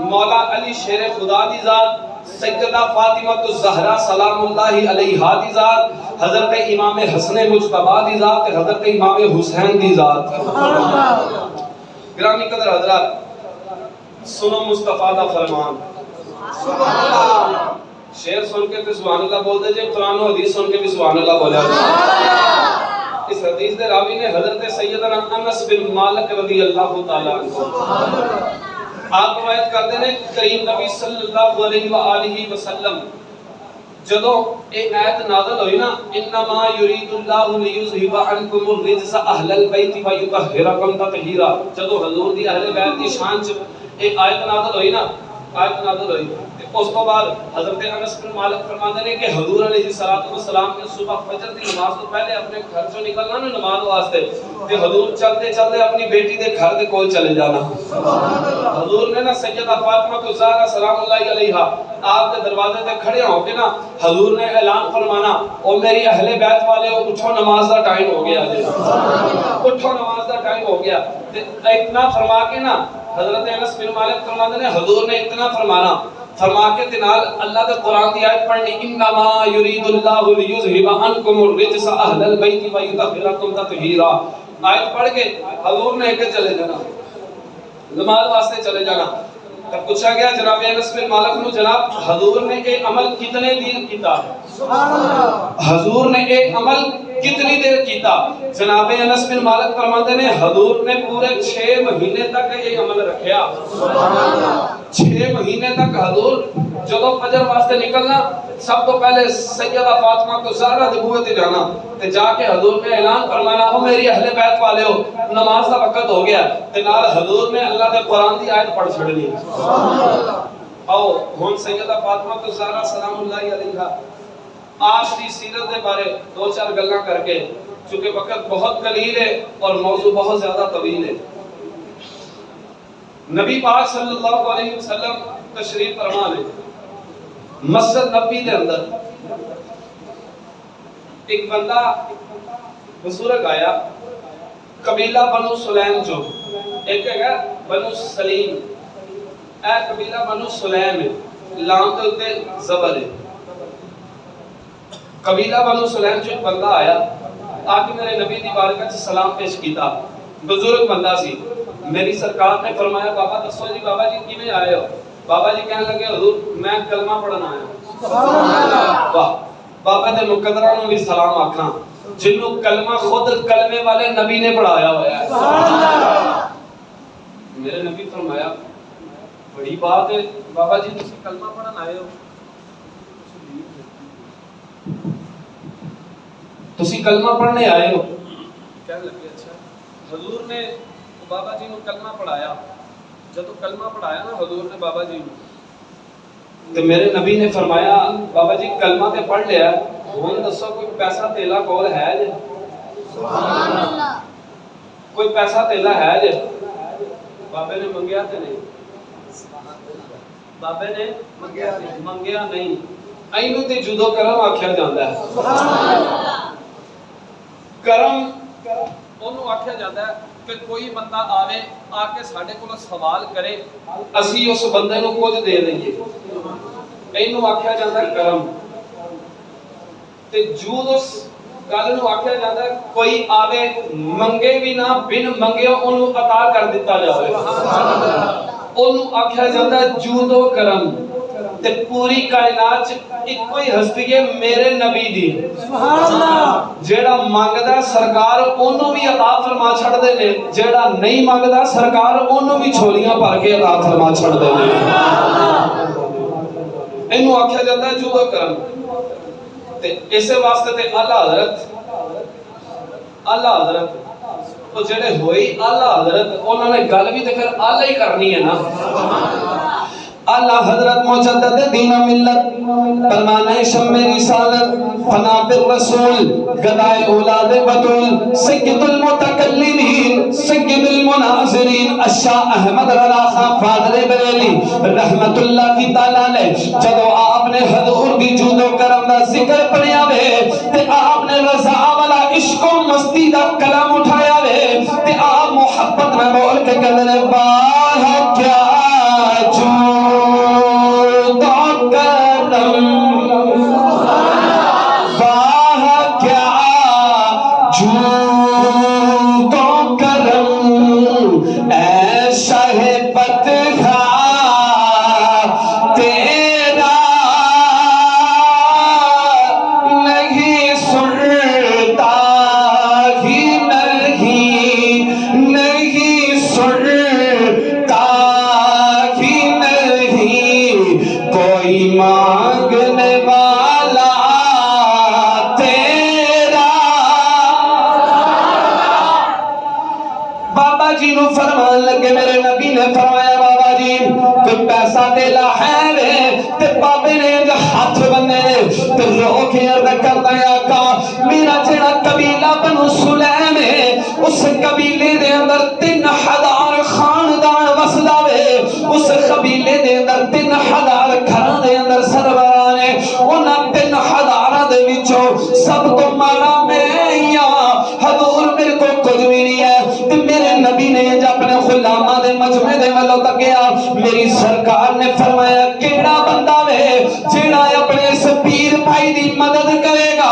مولا علی شیر خدا دی ذات سیدہ فاطمہ الزہرا سلام اللہ علیہا دی ذات حضرت امام حسن مجتبی دی ذات حضرت امام حسین دی ذات گرامی قدر حضرات سنو مصطفیٰ دا فرمان شعر سن کے بھی سبحان اللہ بول دے جے قرآن و حدیث سن کے بھی سبحان اللہ بولے اس حدیث دے راوی نے حضرت سیدنا انس بن مالک رضی اللہ تعالیٰ عنہ آپ روایت کرتے ہیں کریم نبی صلی اللہ علیہ وآلہ وسلم جدو ایک آیت نازل ہوئی نا انما یرید اللہ لیذہب عنکم الرجس اہل البیت ویطہرکم تطہیرا جدو حضور دی اہل بیت دی شان چ ایک آیت نازل ہوئی نا آیت نازل ہوئی اس کو بعد حضرت انس بن مالک فرماتے ہیں کہ حضور علیہ السلام نے صبح فجر دی نماز تو پہلے اپنے گھر سے نکلنا نا نماز واسطے تے حضور چلتے چلتے اپنی بیٹی دے گھر دے کول چلے جانا حضور نے نا سیدہ فاطمہ الزہرا سلام اللہ علیہا آپ کے دروازے تے کھڑے ہو کے نا حضور نے اعلان فرمانا او میری اہل بیت والے اٹھو نماز دا ٹائم ہو گیا اٹھو نماز دا ٹائم ہو گیا تے اتنا فرما کے نا حضرت انس بن مالک فرماتے ہیں حضور نے اتنا فرمانا فرما کے تنال اللہ کے قرآن کی آیت پڑھنی انما یرید اللہ لیذہب عنکم الرجس اہل البیت ویطہرکم تطہیرا آیت پڑھ کے حضور نے ایک چلے جانا نماز واسطے چلے جانا تب پوچھا گیا جناب انس بن مالک نو جناب حضور نے ایک عمل کتنے دیر کیتا حضور نے ایک عمل کتنی دیر کیتا جناب انس بن مالک فرماتے ہیں حضور نے پورے 6 مہینے تک یہ عمل رکھیا 6 مہینے تک حضور جدو فجر واسطے نکلنا سب تو پہلے سیدہ فاطمہ کو زہرا دے بوئے تے جانا تے جا کے حضور نے اعلان فرمانا او میری اہل بیت والے ہو نماز کا وقت ہو گیا تے نال حضور نے اللہ دے قرآن دی آیت پڑھ چھڑنی آؤ ہن سیدہ فاطمہ کو زہرا سلام اللہ علیہا آپ کی سیرت دے بارے 2-4 گلاں کر کے چونکہ وقت بہت قلیل ہے اور موضوع بہت زیادہ طویل ہے نبی پاک صلی اللہ علیہ وسلم تشریف فرما لے مسجد نبی دے اندر ایک بندہ بزرگ آیا قبیلہ بنو سلیم جو ایک ہے بنو سلیم اے قبیلہ بنو سلیم ہے لام دے اوتے زبر ہے قبیلہ بنو سلیم جو ایک بندہ آیا آکے میرے نبی دی بارگاہ سے سلام پیش کیتا بزرگ بندہ سی میری سرکار نے فرمایا بابا دسو جی بابا جی کیویں آئے ہو بابا جی کہنے لگے حضور میں کلمہ پڑھنا آیا واہ بابا دے مقدرہ نو بھی سلام آکھاں جنہوں کلمہ خود کلمے والے نبی نے پڑھایا ہوا ہے میرے نبی فرمایا بڑی بات ہے بابا جی تسی کلمہ پڑھنا آئے ہو تسی کلمہ پڑھنے آئے ہو کہنے لگے اچھا حضور نے بابا جی نے کلمہ پڑھایا جب کلمہ پڑھایا نا حضور نے بابا جی نے تو میرے نبی نے فرمایا بابا جی کلمہ تے پڑھ لیا ہن دسو کوئی پیسہ تیلا کول ہے جے سبحان اللہ کوئی پیسہ تیلا ہے جے بابے نے منگیا تے نہیں بابے نے منگیا نہیں اینو تے جدو کرم آکھیا جاندا ہے سبحان اللہ کرم اونوں آکھیا جاندا ہے کہ کوئی بندہ آوے آ کے ساڈے کول سوال کرے اسی اس بندے نو کچھ دے دئیے اینو آکھیا جاندا ہے کرم تے جود اس گل نو آکھیا جاندا ہے کوئی آوے منگے بھی نہ بن منگیو اونوں عطا کر دتا جاوے سبحان اللہ اونوں آکھیا جاندا ہے جود و کرم تے پوری کائنات چ ایک کوئی ہستی ہے میرے نبی دی سبحان اللہ جیڑا مانگدا سرکار اونوں بھی عطا فرما چھڑ دے نے جیڑا نہیں مانگدا سرکار اونوں بھی چھولیاں بھر کے عطا فرما چھڑ دے نے اینو آکھیا جاندا ہے جو کرم تے اسے واسطے تے اعلی حضرت تو جڑے ہوئی اعلی حضرت انہاں نے گل بھی تے پھر اعلی ہی کرنی ہے نا اللہ حضرت مجدد دین و ملت فرمانے شم رسالت فنا پر رسول گدائے اولاد بطول سید المتکلمین سید المناظرین الشاہ احمد رضا خان فاضل بریلی رحمت اللہ کی تعالیٰ نے جدو آپ نے حضور دی جود و کرم دا ذکر پڑھیا وے تے آپ نے رضا والا عشق و مستی دا کلام اٹھایا وے تے آپ محبت میں بول کے کہنے واہ کیا جود و کرم واہ کیا جود و کرم اے شاہ بدخا تیرا نہیں سنتا ہی نہیں سنتا ہی نہیں کوئی مانگنے والا تیرا بابا جی نو فرمان لگے میرے نبی نے فرمایا بابا جی کوئی پیسہ دیلا ہے وے تے بابے نے ہاتھ بنے تے رو کے عرض کرتا ہے آقا میرا جڑا قبیلہ بنو سلیم ہے اس قبیلے دے اندر 3000 خاندان وسدا وے اس قبیلے دے اندر 3000 گھراں دے اندر سربراہ نے انہاں 3000 دے وچوں سب تو ماڑا میں یا حضور میرے کو کچھ بھی نہیں ہے تے میرے نبی نے جب اپنے غلاماں دے مجمع دے والوں تک گیا میری سرکار نے فرمایا کیڑا بندہ وے جیڑا اپنے اس پیر بھائی دی مدد کرے گا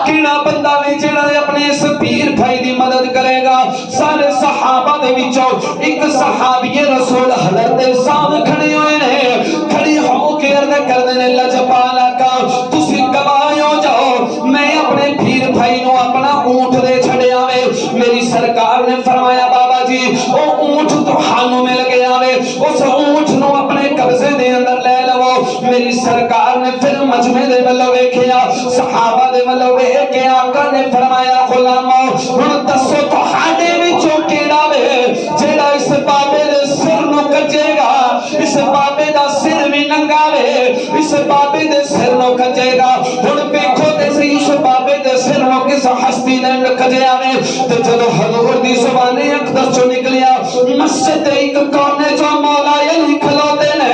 کیڑا بندہ وے جیڑا اپنے اس پیر بھائی دی مدد کرے گا سارے صحابہ دے وچوں ایک صحابی رسول حضرت صاحب کھڑے ہوئے نے کھڑی ہو کے عرض کر دے لجپالا کا تسی گواہ ہو جاؤ میں اپنے پیر بھائی نو اپنا اونٹ دے چھڑیا وے میری سرکار نے فرمایا بابا جی او اونٹ تو ہانوں مل گیا وے اس اونٹ نو اپنے قبضے دے اندر لے لو میری سرکار نے پھر مجمع دے ولو ویکھیا صحابہ دے ولو ویکھیا آقا نے فرمایا غلامو ہن دسو تہاڈے وچوں کیڑا وے جیڑا اس بابے دے سر نو کجے گا اس بابے دا سر بھی ننگا وے اس بابے دے سر نو کجے گا ہن ویکھو تے صحیح اس بابے دے سر نو کس ہستی نے کجیا وے تے جدو حضور دی زبان اقدس چوں نکلیا مسجد ایک کونے چوں مولا علی کھلوتے نے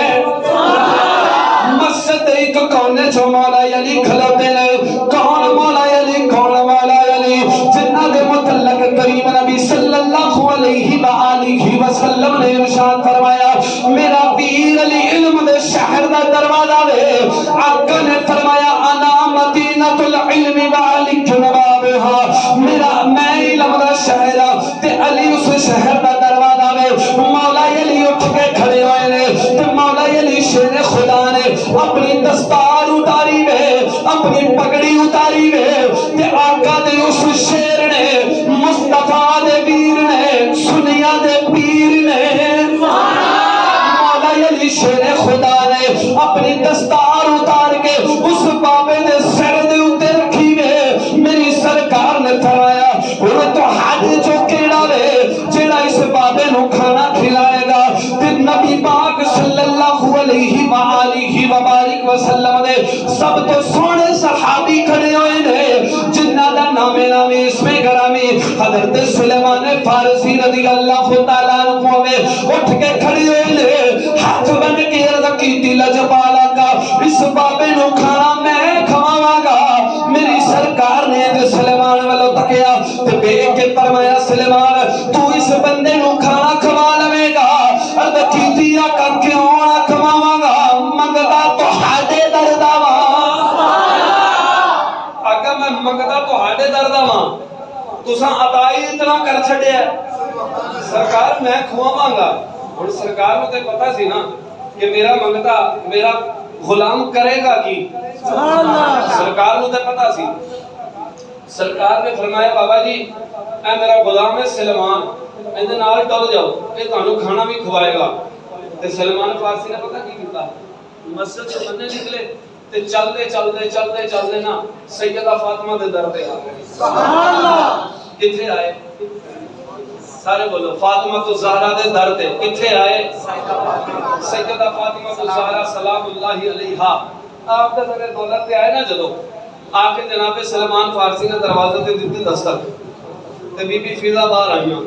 مسجد ایک کونے چوں مولا علی کھلوتے نے کون مولا علی کون مولا علی جنہ دے متعلق کریم نبی صلی اللہ علیہ وآلہ وسلم نے ارشاد فرمایا میرا پیر علی علم دے شہر دا دروازہ دے آقا نے فرمایا انا مدینۃ العلم وعلی جنبابها میرا میں علم دا شہر تے علی اس شہر دا دروازہ دے مولا علی اٹھ کے کھڑے ہوئے نے تے مولا علی شیر خدا نے اپنی دستار اتاری وے اپنی پگڑی اتاری وے تے آقا دے اس شیر نے مصطفیٰ دے پیر نے سنیا دے پیر نے مولا علی شیر خدا نے اپنی دستار اتار کے اس بابے دے سر دے اتے رکھی وے میری سرکار نے فرمایا وہ تو حد جو کیڑا وے جیڑا اس بابے نو کھانا کھلائے گا تے نبی پاک صلی اللہ علیہ وآلہ وبارک وسلم نے سب تو سونے صحابی کھڑے ہوئے نے جنہ دا نام اس میں گرامی حضرت سلیمان فارسی رضی اللہ تعالیٰ عنہ میں اٹھ کے کھڑے ہوئے نے ہاتھ بن کے عرض کی لجپالا کا اس بابے نو کھانا میں کھواواں گا میری سرکار نے سلیمان والو تکیا تے بیٹھ کے فرمایا سلیمان تو اس بندے نو کھانا کھوا لوے گا عرض کی آقا کیوں نہ کھواواں گا منگدا تو ہاڈے دردا وا آقا میں منگدا تو ہاڈے دردا وا تساں عطائی اتنا کر چھڑیا سرکار میں کھواواں گا اور سرکار نو تے پتہ سی نا کہ میرا منگتا میرا غلام کرے گا کی سرکار نو تے پتہ سی سرکار نے فرمایا بابا جی اے میرا غلام ہے سلیمان اندے نال ٹل جاؤ اے تانوں کھانا بھی کھوائے گا تے سلیمان فارسی نے پتہ کی کیتا مسجد سے بننے نکلے تے چلدے نا سیدہ فاطمہ دے در تے آ گئے سبحان اللہ کتھے آئے سارے بولو فاطمہ تو زہرا دے در تے کتھے آئے سیدہ فاطمہ الزہرا سلام اللہ علیہا آپ کا ذرا دولت تے آئے نا جدو آ کے جناب سلمان فارسی نے دروازے تے دتی دستک تے بی بی فضا باہر آئیاں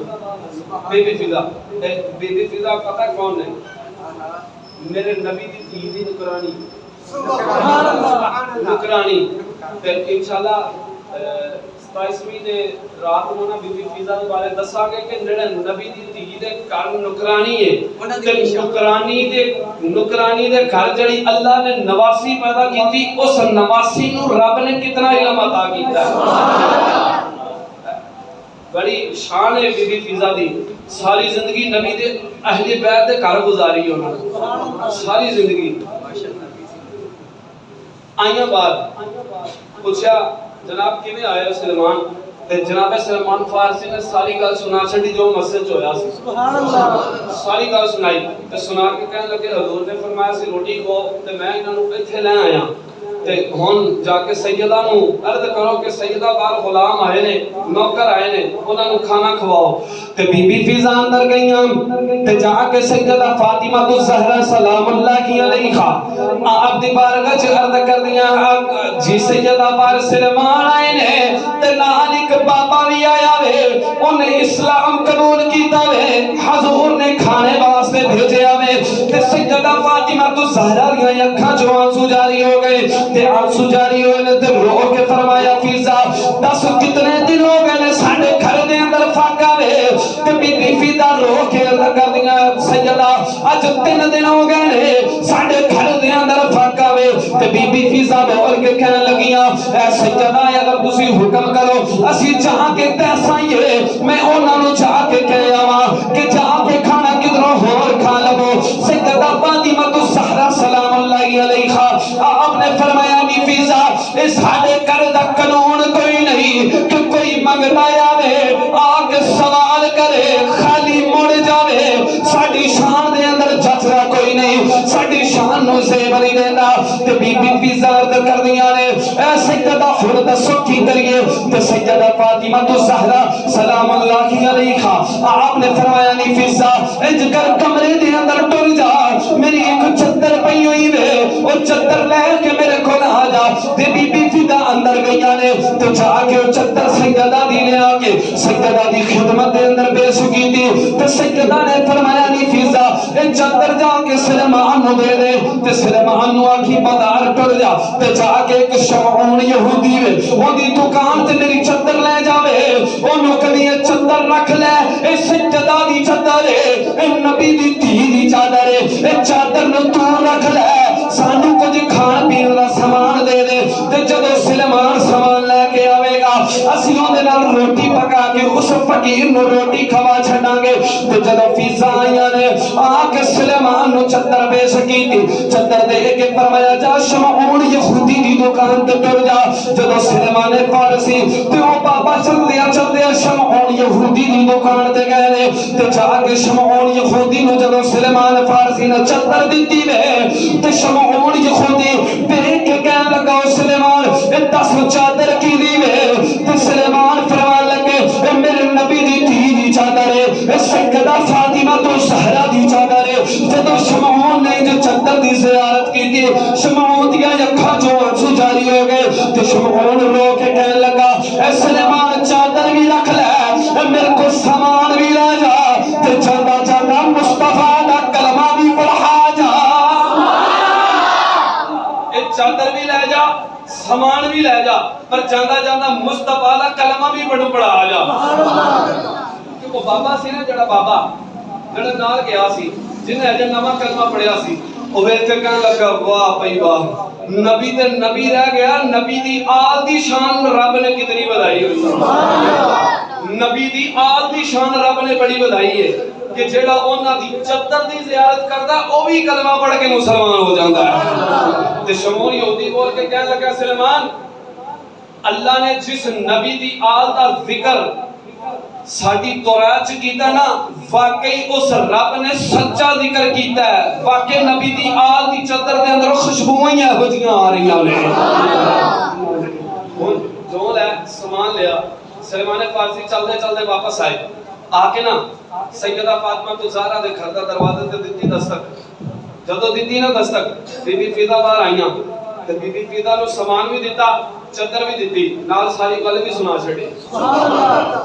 بی بی فضا پتہ کون ہے میرے نبی دی دھی دی نکرانی سبحان اللہ نکرانی تے انشاءاللہ 27ویں دے رات نو نا بی بی فضا دے بارے دسا گے کہ جڑا نبی دی دھی دے گھر نکرانی ہے تے نکرانی دے گھر جڑی اللہ نے نواسی پیدا کیتی اس نواسی نو رب نے کتنا علم عطا کیتا ہے بڑی شان ہے بی بی فضا دی ساری زندگی نبی دے اہل بیت دے گھر گزاری انہوں نے ساری زندگی آئیاں بعد پوچھا جناب کیویں آیا سلمان تے جناب سلمان فارسی نے ساری گل سنا چھڈی جو مسجد چ ہویا سی سبحان اللہ ساری گل سنائی تے سنا کے کہن لگے حضور نے فرمایا سی روٹی کھو تے میں انہاں نوں ایتھے لے آیا تے ہن جا کے سیدہ نو عرض کرو کہ سیدہ بار غلام آئے نے نوکر آئے نے انہاں نو کھانا کھواؤ تے بی بی فضا اندر گئیاں تے جا کے سیدہ فاطمہ الزہرا سلام اللہ علیہا آپ دی بارگاہ چ عرض کر دیاں جی سیدہ بار سلمان آئے نے تے نال ایک بابا بھی آیا وے انہیں اسلام قبول کیتا وے حضور نے کھانے واسطے بھیجیا وے تے سیدہ فاطمہ الزہرا دی اکھاں چوں آنسو جاری ہو گئے تے آنسو جاری ہوئے نے تے رو کے فرمایا فضا دس کتنے دن ہو گئے نے ساڈے گھر دے اندر فاقہ وے تے بی بی فضا رو کے عرض کر دیاں سیدہ اج 3 دن ہو گئے نے ساڈے گھر دے اندر فاقہ وے تے بی بی فضا بول کے کہن لگیاں اے سیدہ اگر تسی حکم کرو اسی جا کے تسائیے میں انہاں نوں جا کے کہہ آواں کہ جا کے کھانا کدھروں ہور کھا لو سیدہ فاطمہ الزہرا سلام اللہ علیہا آپ نے فرمایا بی فضا اس ساڈے گھر دا قانون کوئی نہیں کہ کوئی منگتا آوے آ کے سوال کرے خالی مڑ جاوے ساڈی شان دے اندر جچدا کوئی نہیں ساڈی شان نو زیب نہیں دیندا تے بی بی فضا عرض کردیاں نے اے سیدہ خود دسو کی کریے تے سیدہ فاطمہ الزہرا سلام اللہ علیہا آپ نے فرمایا نی فضا انج کر کمرے دے اندر ٹر جا میری ایک چادر پئی ہوئی وے او چادر لے کے میرے کو آ جا تے بی بی فضا اندر گئیاں نے تے جا کے او چادر سیدہ دی لے آ کے سیدہ دی خدمت دے اندر پیش کیتی تے سیدہ نے فرمایا نی فضا اے چادر جا کے سلمان نو دے دے تے سلمان نو آکھی بازار ٹر جا تے جا کے ایک شمعون یہودی وے اودی دکان تے میری چادر لے جاوے اونوں کدی اے چادر رکھ لے اے سیدہ دی چادر اے نبی دی دھی دی چادر اے چادر نو تو رکھ لے سانو کچھ کھان پین دا سامان دے دے تے جدو سلمان سامان لے کے آوے گا اسی اون دے نال روٹی پکا کے اس فقیر نو روٹی کھوا چھڈاں گے تے جدو فضا آئیاں نے آ کے سلمان نو چادر پیش کیتی چادر دے کے فرمایا جا شمعون یہودی دی دکان تے ٹر جا جدو سلمان فارسی تے او بابا چلدیا شمعون یہودی دی دکان تے گئے نے تے جا کے شمعون یہودی نو جدو سلمان فارسی نے چادر دتی وے تے شمعون یہودی دیکھ کے کہن لگا سلیمان اے 10 چادر کی دی وے تے سلیمان فرمان لگے اے میرے نبی دی دھی دی چادر ہے اے سیدہ فاطمہ الزہرا دی چادر ہے جدو شمعون نے جو چادر دی زیارت کی تھی شمعون دی اکھاں چوں آنسو جاری ہو گئے تے شمعون رو کے کہن لگا اے سلیمان چادر بھی رکھ لے اے میرے کو سامان بھی لے جا تے چلدا چلدا مصطفیٰ دا کلمہ بھی پڑھا جا چادر بھی لے جا سامان بھی لے جا پر جاندا جاندا مصطفیٰ دا کلمہ بھی پڑھا جا کہ وہ بابا سی نا جڑا بابا جڑا نال گیا سی جنہیں اجے نواں کلمہ پڑھیا سی او ویکھ کے کہن لگا واہ بھائی واہ نبی تے نبی رہ گیا نبی دی آل دی شان رب نے کتنی بڑھائی ہوئی نبی دی آل دی شان رب نے بڑی بڑھائی ہے کہ جیڑا انہاں دی چادر دی زیارت کردا او بھی کلمہ پڑھ کے مسلمان ہو جاندا ہے تے شمعون یہودی بول کے کہنے لگا سلمان اللہ نے جس نبی دی آل دا ذکر ساڈی تورات چ کیتا نا واقعی اس رب نے سچا ذکر کیتا ہے واقعی نبی دی آل دی چادر دے اندر خوشبوئیاں ہو جیاں آ رہیاں نے ہن جو لے سامان لیا سلمان فارسی چلدے چلدے واپس آئے آ کے نا سیدہ فاطمہ الزہرا دے گھر دا دروازے تے دتی دستک ਜਦੋਂ ਦਿੱਤੀ ਨਾ ਦਸਤਕ, ਬੀਬੀ ਫਿਦਾ ਬਾਹਰ ਆਈਆਂ ਤੇ ਬੀਬੀ ਫਿਦਾ ਨੂੰ ਸਮਾਨ ਵੀ ਦਿੱਤਾ, ਚੱਦਰ ਵੀ ਦਿੱਤੀ, ਨਾਲ ਸਾਰੀ ਗੱਲ ਵੀ ਸੁਣਾ ਛੱਡੀ।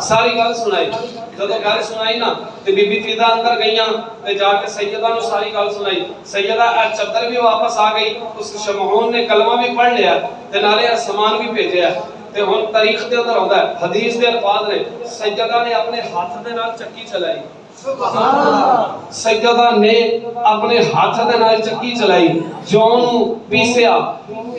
ਸਾਰੀ ਗੱਲ ਸੁਣਾਈ। ਜਦੋਂ ਗੱਲ ਸੁਣਾਈ ਨਾ ਤੇ ਬੀਬੀ ਫਿਦਾ ਅੰਦਰ ਗਈਆਂ ਤੇ ਜਾ ਕੇ ਸੈਯਦਾ ਨੂੰ ਸਾਰੀ ਗੱਲ ਸੁਣਾਈ। ਸੈਯਦਾ ਇਹ ਚੱਦਰ ਵੀ ਵਾਪਸ ਆ ਗਈ, ਉਸ ਸ਼ਮਹੂਨ ਨੇ ਕਲਮਾ ਵੀ ਪੜ੍ਹ ਲਿਆ ਤੇ ਨਾਲੇ ਇਹ ਸਮਾਨ ਵੀ ਭੇਜਿਆ। ਤੇ ਹੁਣ ਤਾਰੀਖ ਦੇ ਅੰਦਰ ਆਉਂਦਾ ਹੈ, ਹਦੀਸ ਦੇ ਅਲਫਾਜ਼ ਨੇ, ਸੈਯਦਾ ਨੇ ਆਪਣੇ ਹੱਥ ਦੇ ਨਾਲ ਚੱਕੀ ਚਲਾਈ। ਸੈਯਦਾ ਨੇ ਆਪਣੇ ਹੱਥ ਦੇ ਨਾਲ ਚੱਕੀ ਚਲਾਈ, ਜੌਂ ਨੂੰ ਪੀਸਿਆ,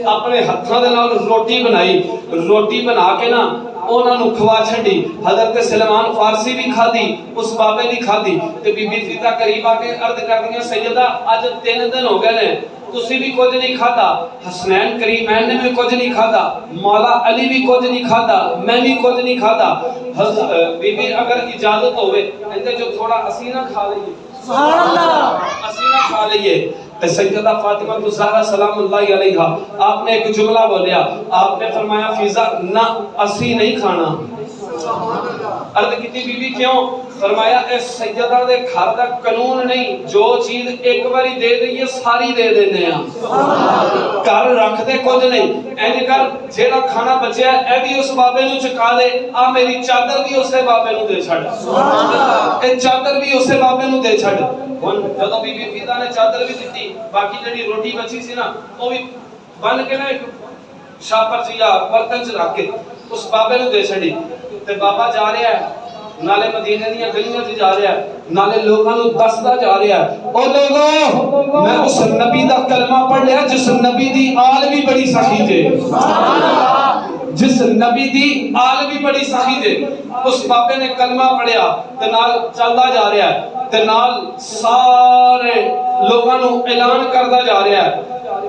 ਆਪਣੇ ਹੱਥਾਂ ਦੇ ਨਾਲ ਰੋਟੀ ਬਣਾਈ, ਰੋਟੀ ਬਣਾ ਕੇ ਨਾ ਉਹਨਾਂ ਨੂੰ ਖਵਾ ਛੱਡੀ। حضرت سلمان فارسی بھی کھادی، اس بابے بھی کھادی تے بی بی فیدا قریب آ کے عرض کر دیا سیدہ اج 3 دن ہو گئے نے تسی بھی کچھ نہیں کھادا، حسنین کریمین نے بھی کچھ نہیں کھادا، مولا علی بھی کچھ نہیں کھادا، میں بھی کچھ نہیں کھادا۔ بی بی اگر اجازت ہوئے اندے جو تھوڑا اسینہ کھا لئیے، سبحان اللہ، اسینہ کھا لئیے۔ سیدہ فاطمہ الزہرا سلام اللہ علیہا آپ نے ایک جملہ بولیا، آپ نے فرمایا فیضا نہ اسی نہیں کھانا۔ عرض کیتی بی بی کیوں؟ فرمایا اے سیدہ دے گھر دا قانون نہیں، جو چیز ایک باری دے دئیے ساری دے دینے ہیں، گھر رکھ دے کچھ نہیں۔ اینج کر جیڑا کھانا بچیا اے بھی اس بابے نو چکا دے، آ میری چادر بھی اسے بابے نو دے چھڑ، اے چادر بھی اسے بابے نو دے چھڑ۔ جدو بی بی فیدا نے چادر بھی دیتی، باقی جڑی روٹی بچی سی نا وہ بھی بن کے نا شاپر چ یا برتن چ رکھ کے اس بابے نو دے چھڑی۔ تے بابا جا رہا ہے نالے مدینے دیاں گلیاں وچ جا رہا ہے، نالے لوگاں نو دسدا جا رہا ہے، او لوگو میں اس نبی دا کلمہ پڑھ لیا جس نبی دی آل بھی بڑی سخی جے، جس نبی دی آل بھی بڑی سخی جے۔ اس بابے نے کلمہ پڑھیا تے نال چلدا جا رہا ہے تے نال سارے لوگاں نو اعلان کردا جا رہا ہے،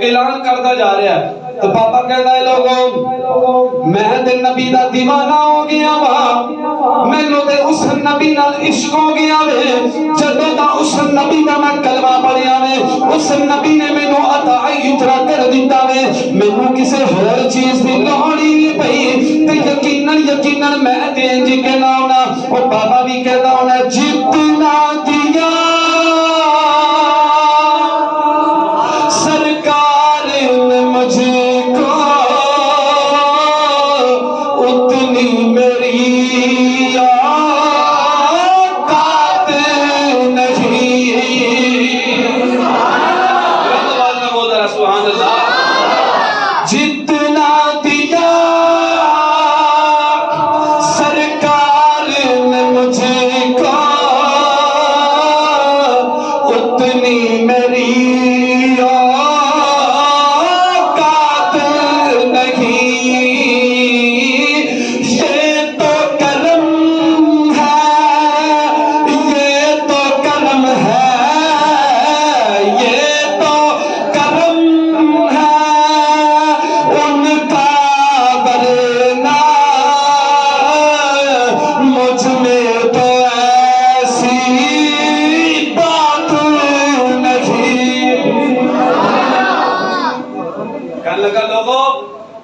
اعلان کردا جا رہا ہے۔ تو بابا کہتا ہے لوگوں میں تے نبی دا دیوانہ ہو گیا وا، میں نو تے اس نبی نال عشق ہو گیا وے، جدوں دا اس نبی دا میں کلمہ پڑھیا وے اس نبی نے مینوں عطا یترا کر دیتا وے، مینوں کسے ہور چیز دی لوڑ ہی نہیں پئی تے یقیناً میں تے انج کہنا ہونا۔ او بابا بھی کہتا ہونا جتنا دیا سرکار نے مجھے کو اتنی میری آقات نہیں۔ سبحان اللہ، جتنا دیا سرکار نے مجھے کو اتنی میری اوقات نہیں۔ یہ تو کرم ہے، یہ تو کرم ہے، یہ تو کرم ہے ان کا، ورنہ مجھ میں تو ایسی بات نہیں۔ کہنے لگا لوگوں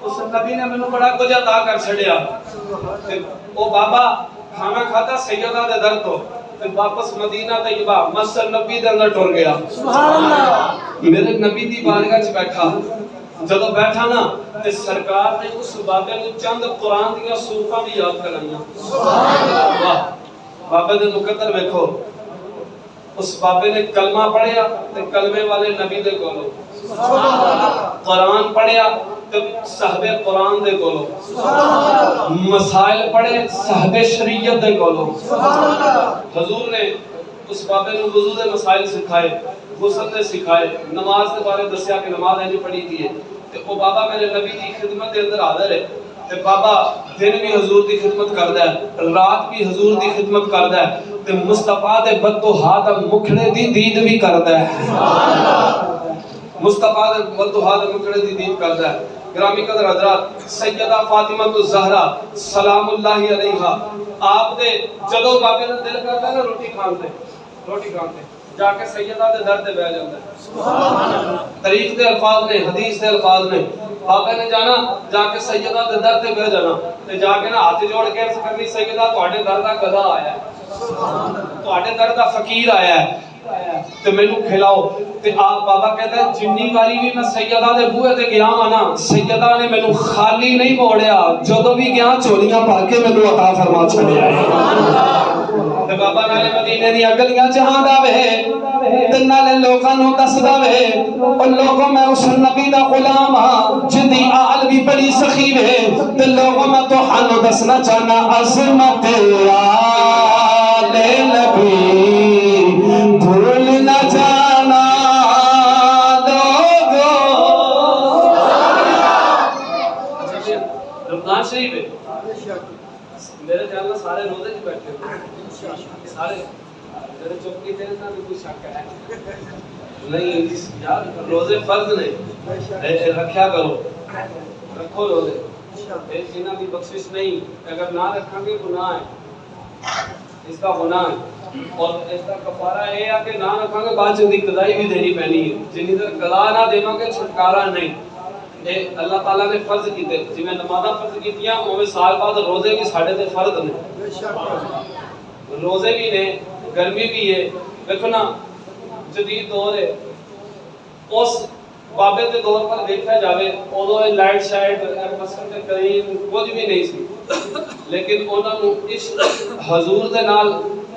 اس نبی نے مینوں بڑا کچھ عطا کر چھڑیا۔ او بابا کھانا کھاتا سیدہ دے در تو تے واپس مدینہ طیبہ مسجد نبی دے اندر ٹر گیا۔ سبحان اللہ، میرے نبی دی بارگاہ چ بیٹھا، جدو بیٹھا نا تے سرکار نے اس بابے نو چند قرآن دیاں سورتاں بھی یاد کرائیاں۔ سبحان اللہ، واہ بابے دے مقدر ویکھو، اس بابے نے کلمہ پڑھیا تے کلمے والے نبی دے کولو، قرآن پڑھیا تے صاحب قرآن دے کولو، مسائل پڑھے صاحب شریعت دے کولو۔ حضور نے اس بابے نو وضو دے مسائل سکھائے، غسل دے سکھائے، نماز دے بارے دسیا کہ نماز اینج پڑھی دی ہے تے او بابا میرے نبی دی خدمت دے اندر حاضر ہے تے بابا دن بھی حضور دی خدمت کردا ہے، رات بھی حضور دی خدمت کردا ہے تے مصطفیٰ دے بددعا دا مکھڑے دی دید بھی کردا ہے۔ سبحان اللہ، مصطفیٰ دے بددعا دا مکھڑے دی دید کردا ہے۔ گرامی قدر حضرات، سیدہ فاطمہ الزہرا سلام اللہ علیہا آپ دے جدو بابے نے دل کرتا ہے نا روٹی کھانتے جا کے سیدہ دے در تے بیٹھ جاندا ہے۔ سبحان اللہ، تاریخ دے الفاظ نے، حدیث دے الفاظ نے، بابے نے جانا جا کے سیدہ دے در تے بیٹھ جانا تے جا کے نا ہاتھ جوڑ کے عرض کرنی سیدہ تواڈے در دا گدھا آیا ہے، تواڈے در دا فقیر آیا ہے۔ تے مینوں کھلاؤ تے آپ بابا کہتا ہے جنی واری بھی میں سیدہ دے بوئے تے گیا ہاں نا سیدہ نے مینوں خالی نہیں موڑیا جدوں بھی گیا چولیاں بھر کے مینوں عطا فرما چھڈیا تے بابا نالے مدینے دی گلیاں چ آندا وے تے نالے لوکاں نوں دسدا وے او لوگوں میں اس نبی دا غلام ہاں جدی آل بھی بڑی سخی وے تے لوگوں میں تہانوں دسنا چاہنا عظمت آل نبی بھول نہ جانا لوگوں رمضان شریف ہے میرے خیال میں سارے روزے ہی بیٹھے ہوئے سارے میرے چوکی دے نا بھی کوئی شک ہے نہیں یار روزے فرض نہیں رکھیا کرو رکھو روزے ایک جنہ کی بخشش نہیں اگر نہ رکھیں گے گناہ ہے اس کا گناہ ہے اور اس کا کفارہ یہ ہے کہ نہ رکھیں گے بعد جلدی قضائی بھی دینی پینی ہے جنہی در قضا نہ دینا کہ چھٹکارا نہیں یہ اللہ تعالیٰ نے فرض کیتے جی میں نمازہ فرض کیتیاں وہ سال بعد روزے بھی ساڑھے دے فرض نے روزے بھی نے گرمی بھی ہے دیکھو نا جدید دور ہے اس بابے کے دور پر دیکھا جاوے ادو لائٹ شائٹ مسجد کے قریب کچھ بھی نہیں سی لیکن انہوں نے عشق حضور دے نال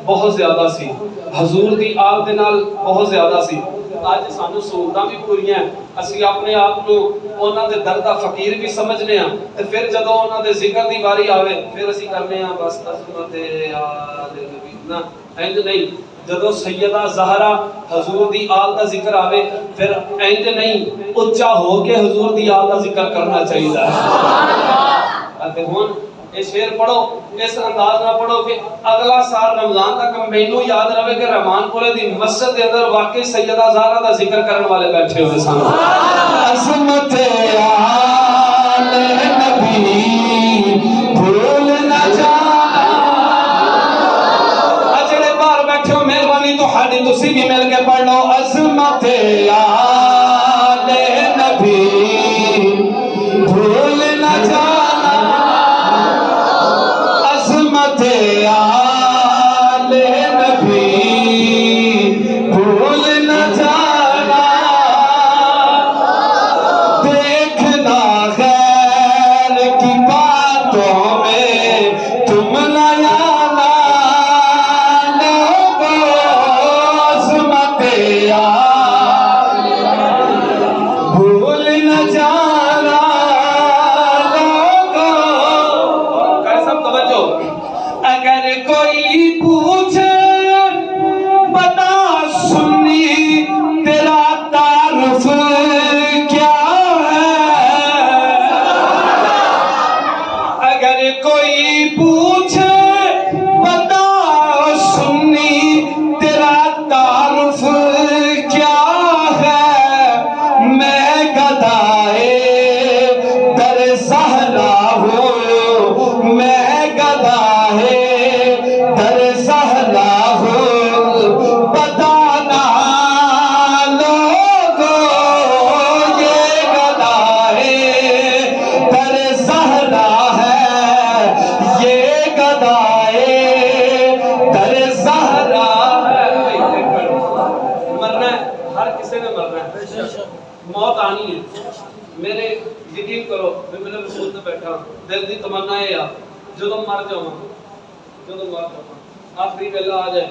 بہت زیادہ سی حضور دی آل دے نال بہت زیادہ سی آج سانو سہولتاں بھی پوری ہیں اسی اپنے آپ کو انہاں دے درد دا فقیر بھی سمجھنے ہاں تے پھر جدوں انہاں دے ذکر دی باری آوے پھر اسی کرنے ہاں بس عظمت آل نبی نا اینج نہیں جدو سیدہ زہرا حضور دی آل دا ذکر آوے پھر اینج نہیں اچھا ہو کے حضور دی آل دا ذکر کرنا چاہیے تے ہن یہ شعر پڑھو اس انداز نہ پڑھو کہ اگلا سال رمضان تک مینوں یاد رہے کہ رحمان پورے دی مسجد دے اندر واقعی سیدہ زہرا دا ذکر کرن والے بیٹھے ہوئے سن عظمت آل نبی بھول نہ جانا اجڑے باہر بیٹھے ہو مہربانی تو ہاڈی تسی بھی مل کے پڑھ لو عظمت آل نبی بھول نہ جانا آل نبی بھول نہ جانا دیکھنا غیر کی باتوں میں تم نہ آنا لوگوں عظمت آل بھول نہ جانا لوگوں کیسا توجہ اگر کوئی پوچھے بتا سنی تیرا تعارف کیا ہے اگر کوئی پوچھے بتا سنی تیرا تعارف کیا ہے میں گدائے در زہرا ہوں میں گدائے در زہرا ہوں بتانا لوگوں یہ گدائے در زہرا ہے یہ گدائے در زہرا ہے مرنا ہے ہر کسی نے مرنا ہے موت آنی ہے میرے یقین کرو میں میرے رسول سے بیٹھا دل دی تمنا ہے جدو مر جاؤں جدو مر جاؤں آخری ویلا آ جائے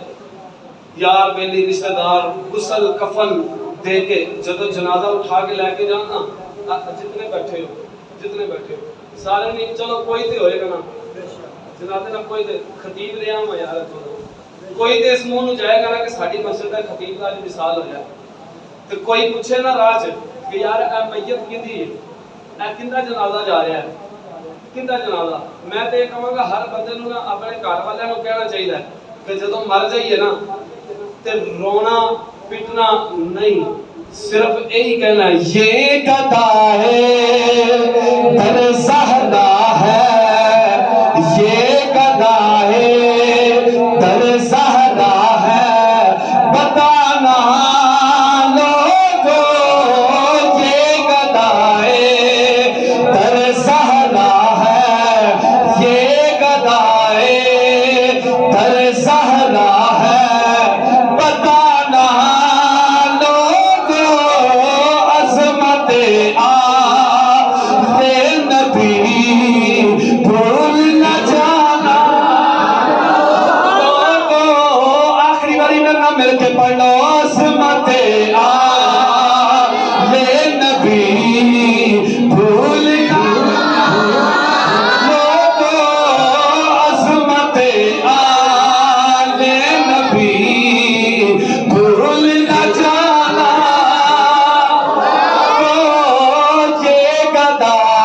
یار بیلی رشتہ دار غسل کفن دے کے جدو جنازہ اٹھا کے لے کے جانا جتنے بیٹھے ہو سارے نہیں چلو کوئی تے ہوئے گا نا جنازے نہ کوئی تے خطیب رہا ہوں یار کوئی تے اس منہ نو جائے گا نا کہ ساڈی مسجد ہے خطیب دا مثال ہو جائے تو کوئی پوچھے نا راج کہ یار اے میت کیندی ہے اے کیندا جنازہ جا رہا ہے کیندا جنازہ میں تے یہ کہاں گا ہر بندے نو نا اپنے گھر والے نو کہنا چاہیے کہ جدوں مر جائیے نا تے رونا پٹنا نہیں صرف یہی کہنا ہے یہ گدا ہے در زہرا ہے یہ گدا ہے در زہرا ہے بتانا لوگوں یہ گدا ہے در زہرا ہے یہ گدا ہے در زہرا ہے بتانا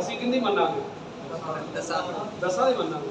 ਅਸੀਂ ਕਿੰਦੀ ਮੰਨਾਂਗੇ 10 ਦੀ ਮੰਨਾਂਗੇ।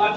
8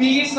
20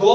2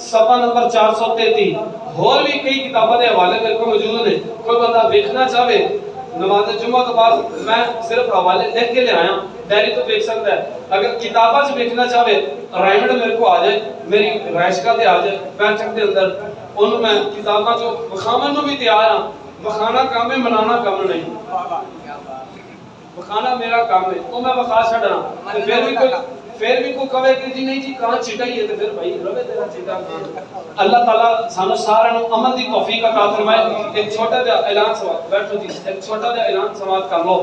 صفحہ نمبر 433 اور بھی کئی کتابوں کے حوالے میرے کو موجود ہیں. کوئی بندہ دیکھنا چاہے نماز جمعہ کے بعد میں صرف حوالے لکھ کے لے آیا, ڈائری تو دیکھ سکتا ہے. اگر کتابہ سے دیکھنا چاہے رائمنڈ میرے کو آ جائے, میری رائشکا تے آ جائے بیٹھک کے اندر, انہوں میں کتابہ جو بخامن بھی تیار ہاں. بخانا کام ہے, منانا کام نہیں. بخانا میرا کام ہے, تو میں بخا چھڑنا. پھر بھی کوئی کہے کہ جی نہیں جی کہاں چٹا ہی ہے, تو پھر بھائی روے تیرا چٹا کہاں. اللہ تعالیٰ سانو سارے عمل دی توفیق عطا فرمائے. ایک چھوٹا جا اعلان سماعت بیٹھو جی, ایک چھوٹا جا اعلان سماعت کر لو.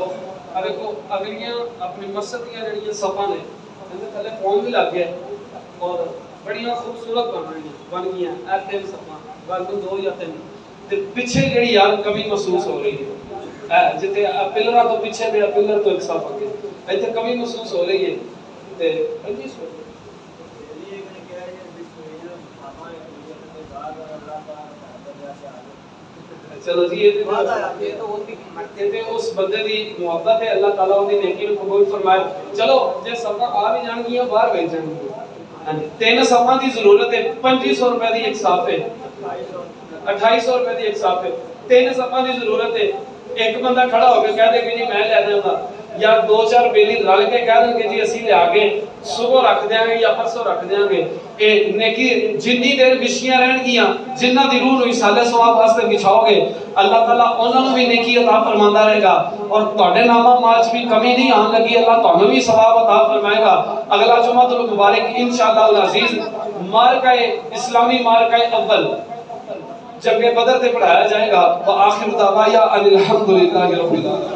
اگر یہ اپنی مسجد کی جڑیاں صفاں نے ان دے تھلے فون بھی لگ گئے اور بڑیاں خوبصورت بن گئی ہیں. اے تین صفاں گل تو 2 یا 3 تے پیچھے جڑی یار کمی محسوس ہو رہی ہے, جتے پلراں تو پیچھے دے پلر تو ایک صف اگے ایتھے کمی محسوس ہو رہی ہے. تے چلو جی یہ اس بندے دی محبت ہے, اللہ تعالیٰ ان کی نیکی کو قبول فرمائے. چلو جے صفحہ آ بھی جان گیا باہر بھیج جان گیا. 3 صفحہ دی ضرورت ہے, 2500 روپے دی ایک صف ہے, 2800 روپے دی ایک صف ہے. 3 صفحہ دی ضرورت ہے. ایک بندہ کھڑا ہو کے کہہ دے کہ جی میں لے دوں گا, یا 2-4 بیلی رل کے کہہ دیں کہ جی اسی لے آگے صبح رکھ دیں گے یا پرسوں رکھ دیں گے. اے نیکی جنی دیر بچیاں رہن گیاں جنہ دی روح نو سالے ثواب واسطے بچھاؤ گے, اللہ تعالیٰ انہوں نے بھی نیکی عطا فرماندا رہے گا. اور تواڈے نامہ مال چ بھی کمی نہیں آن لگی, اللہ تانوں بھی ثواب عطا فرمائے گا. اگلا جمعہ المبارک انشاءاللہ العزیز مارکہ اسلامی مارکہ اول جنگ بدر تے پڑھایا جائے گا. وآخر دعوانا ان الحمدللہ رب العالمین.